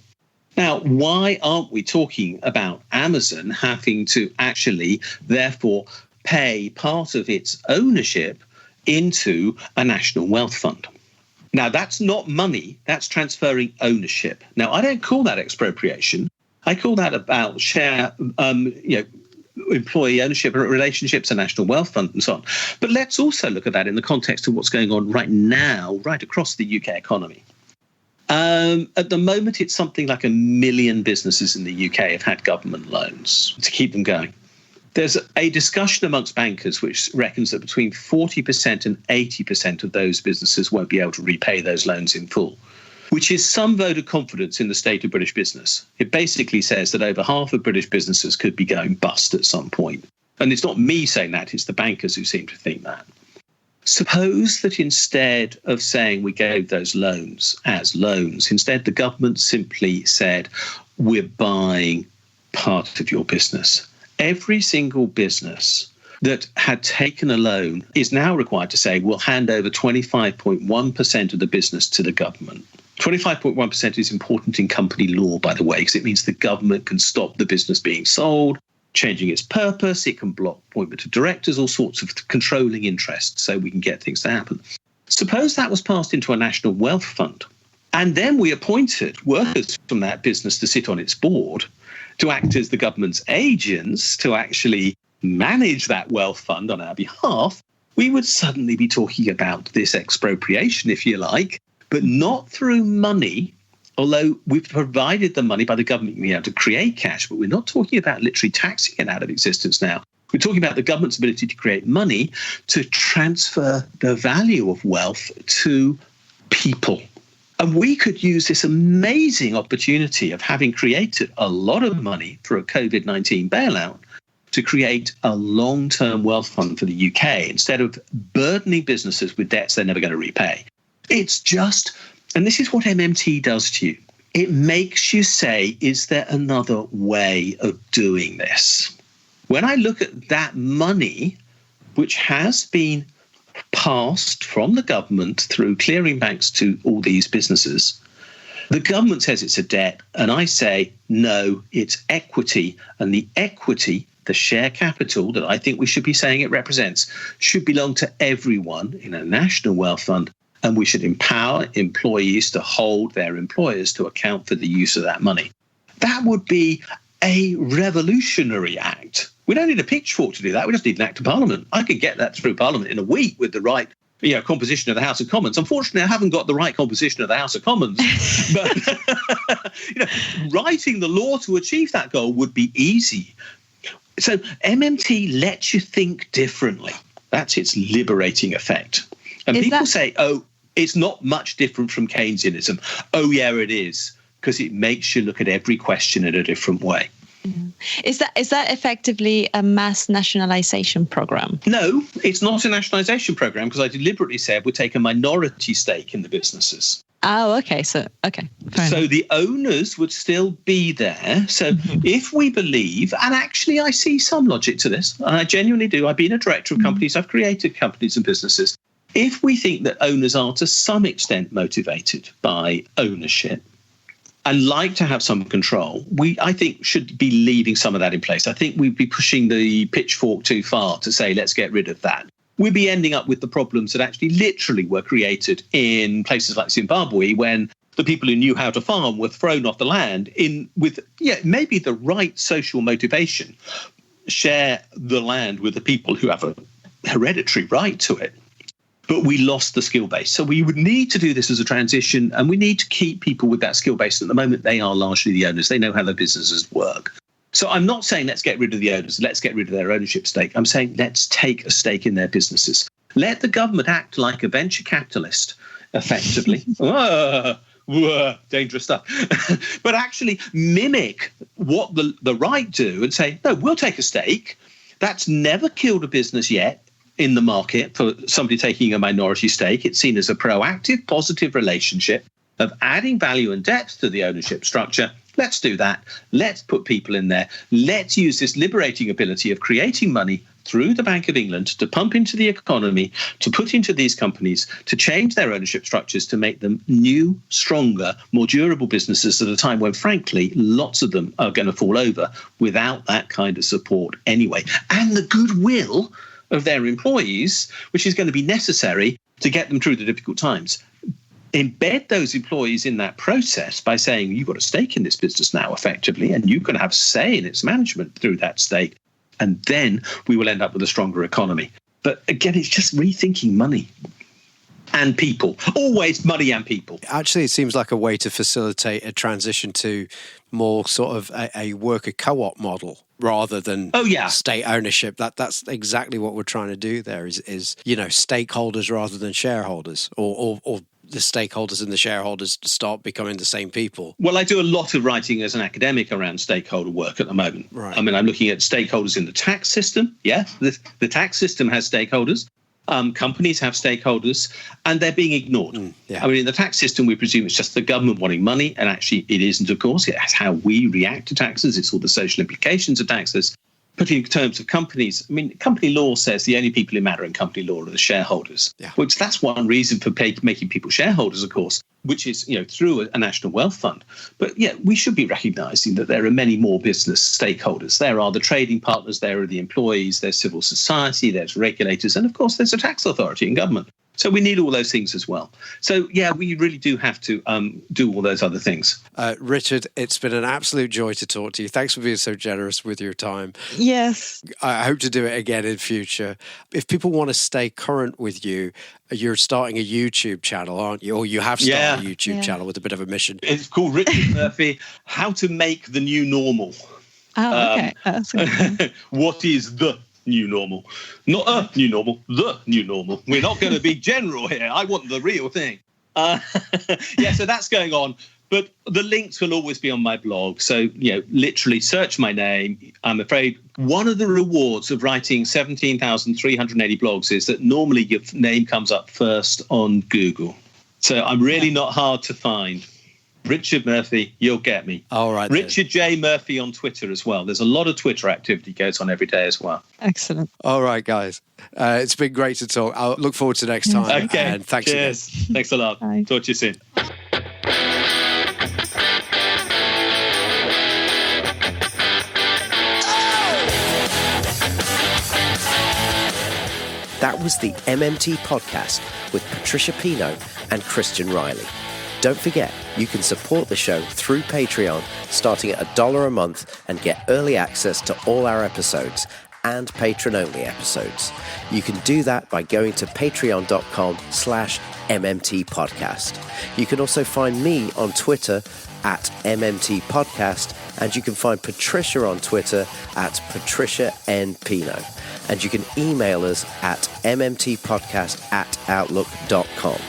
Now, why aren't we talking about Amazon having to actually, therefore, pay part of its ownership into a national wealth fund? Now, that's not money, that's transferring ownership. Now, I don't call that expropriation. I call that about share, employee ownership relationships, a national wealth fund and so on. But let's also look at that in the context of what's going on right now, right across the UK economy. At the moment, it's something like 1 million businesses in the UK have had government loans to keep them going. There's a discussion amongst bankers which reckons that between 40% and 80% of those businesses won't be able to repay those loans in full, which is some vote of confidence in the state of British business. It basically says that over half of British businesses could be going bust at some point. And it's not me saying that, it's the bankers who seem to think that. Suppose that instead of saying we gave those loans as loans, instead the government simply said, we're buying part of your business. Every single business that had taken a loan is now required to say, we'll hand over 25.1% of the business to the government. 25.1% is important in company law, by the way, because it means the government can stop the business being sold, changing its purpose. It can block appointment of directors, all sorts of controlling interests, so we can get things to happen. Suppose that was passed into a national wealth fund, and then we appointed workers from that business to sit on its board, to act as the government's agents, to actually manage that wealth fund on our behalf. We would suddenly be talking about this expropriation, if you like, but not through money, although we've provided the money by the government being able to create cash, but we're not talking about literally taxing it out of existence now. We're talking about the government's ability to create money to transfer the value of wealth to people. And we could use this amazing opportunity of having created a lot of money for a COVID-19 bailout to create a long-term wealth fund for the UK instead of burdening businesses with debts they're never going to repay. It's just, and this is what MMT does to you. It makes you say, is there another way of doing this? When I look at that money, which has been passed from the government through clearing banks to all these businesses, the government says it's a debt, and I say, no, it's equity. And the equity, the share capital that I think we should be saying it represents, should belong to everyone in a national wealth fund, and we should empower employees to hold their employers to account for the use of that money. That would be a revolutionary act. We don't need a pitchfork to do that. We just need an act of Parliament. I could get that through Parliament in a week with the right composition of the House of Commons. Unfortunately, I haven't got the right composition of the House of Commons. But writing the law to achieve that goal would be easy. So MMT lets you think differently. That's its liberating effect. And people say, oh, it's not much different from Keynesianism. Oh, yeah, it is, because it makes you look at every question in a different way. Is that effectively a mass nationalisation programme? No, it's not a nationalisation programme, because I deliberately said we'd take a minority stake in the businesses. Oh, okay. So the owners would still be there. So if we believe, and actually I see some logic to this, and I genuinely do. I've been a director of companies. I've created companies and businesses. If we think that owners are to some extent motivated by ownership and like to have some control, I think should be leaving some of that in place. I think we'd be pushing the pitchfork too far to say, let's get rid of that. We'd be ending up with the problems that actually literally were created in places like Zimbabwe when the people who knew how to farm were thrown off the land with maybe the right social motivation, share the land with the people who have a hereditary right to it. But we lost the skill base. So we would need to do this as a transition, and we need to keep people with that skill base. At the moment, they are largely the owners. They know how their businesses work. So I'm not saying let's get rid of the owners, let's get rid of their ownership stake. I'm saying let's take a stake in their businesses. Let the government act like a venture capitalist, effectively. Dangerous stuff. But actually mimic what the right do and say, no, we'll take a stake. That's never killed a business yet in the market for somebody taking a minority stake. It's seen as a proactive, positive relationship of adding value and depth to the ownership structure. Let's do that. Let's put people in there. Let's use this liberating ability of creating money through the Bank of England to pump into the economy, to put into these companies, to change their ownership structures, to make them new, stronger, more durable businesses at a time when, frankly, lots of them are going to fall over without that kind of support anyway. And the goodwill of their employees, which is going to be necessary to get them through the difficult times. Embed those employees in that process by saying, you've got a stake in this business now, effectively, and you can have say in its management through that stake. And then we will end up with a stronger economy. But again, it's just rethinking money and people. Always money and people. Actually, it seems like a way to facilitate a transition to more sort of a worker co-op model rather than state ownership. That's exactly what we're trying to do there is stakeholders rather than shareholders, or the stakeholders and the shareholders start becoming the same people. Well, I do a lot of writing as an academic around stakeholder work at the moment. Right. I mean, I'm looking at stakeholders in the tax system. Yeah, the tax system has stakeholders. Companies have stakeholders, and they're being ignored. I mean, in the tax system, we presume it's just the government wanting money, and actually it isn't, of course. It's how we react to taxes. It's all the social implications of taxes. But in terms of companies, I mean, company law says the only people who matter in company law are the shareholders, which that's one reason for making people shareholders, of course, which is, through a national wealth fund. But we should be recognizing that there are many more business stakeholders. There are the trading partners, there are the employees, there's civil society, there's regulators, and of course, there's a tax authority in government. So we need all those things as well. So, we really do have to do all those other things. Richard, it's been an absolute joy to talk to you. Thanks for being so generous with your time. Yes. I hope to do it again in future. If people want to stay current with you, you're starting a YouTube channel, aren't you? Or you have started a YouTube channel with a bit of a mission. It's called Richard Murphy, How to Make the New Normal. Oh, okay. That's good. What is the new normal? Not a new normal, the new normal. We're not going to be general here. I want the real thing. So that's going on. But the links will always be on my blog. So, literally search my name. I'm afraid one of the rewards of writing 17,380 blogs is that normally your name comes up first on Google. So I'm really not hard to find. Richard Murphy, you'll get me. All right. Richard J. Murphy on Twitter as well. There's a lot of Twitter activity goes on every day as well. Excellent. All right, guys. It's been great to talk. I'll look forward to next time. Okay. And thanks Cheers. again. Thanks a lot. Bye. Talk to you soon. That was the MMT podcast with Patricia Pino and Christian Riley. Don't forget, you can support the show through Patreon, starting at $1 a month, and get early access to all our episodes and patron-only episodes. You can do that by going to patreon.com/MMT podcast. You can also find me on Twitter at MMT podcast, and you can find Patricia on Twitter at Patricia N. Pino. And you can email us at mmtpodcast@outlook.com.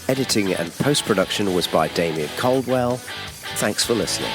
Editing and post-production was by Damien Caldwell. Thanks for listening.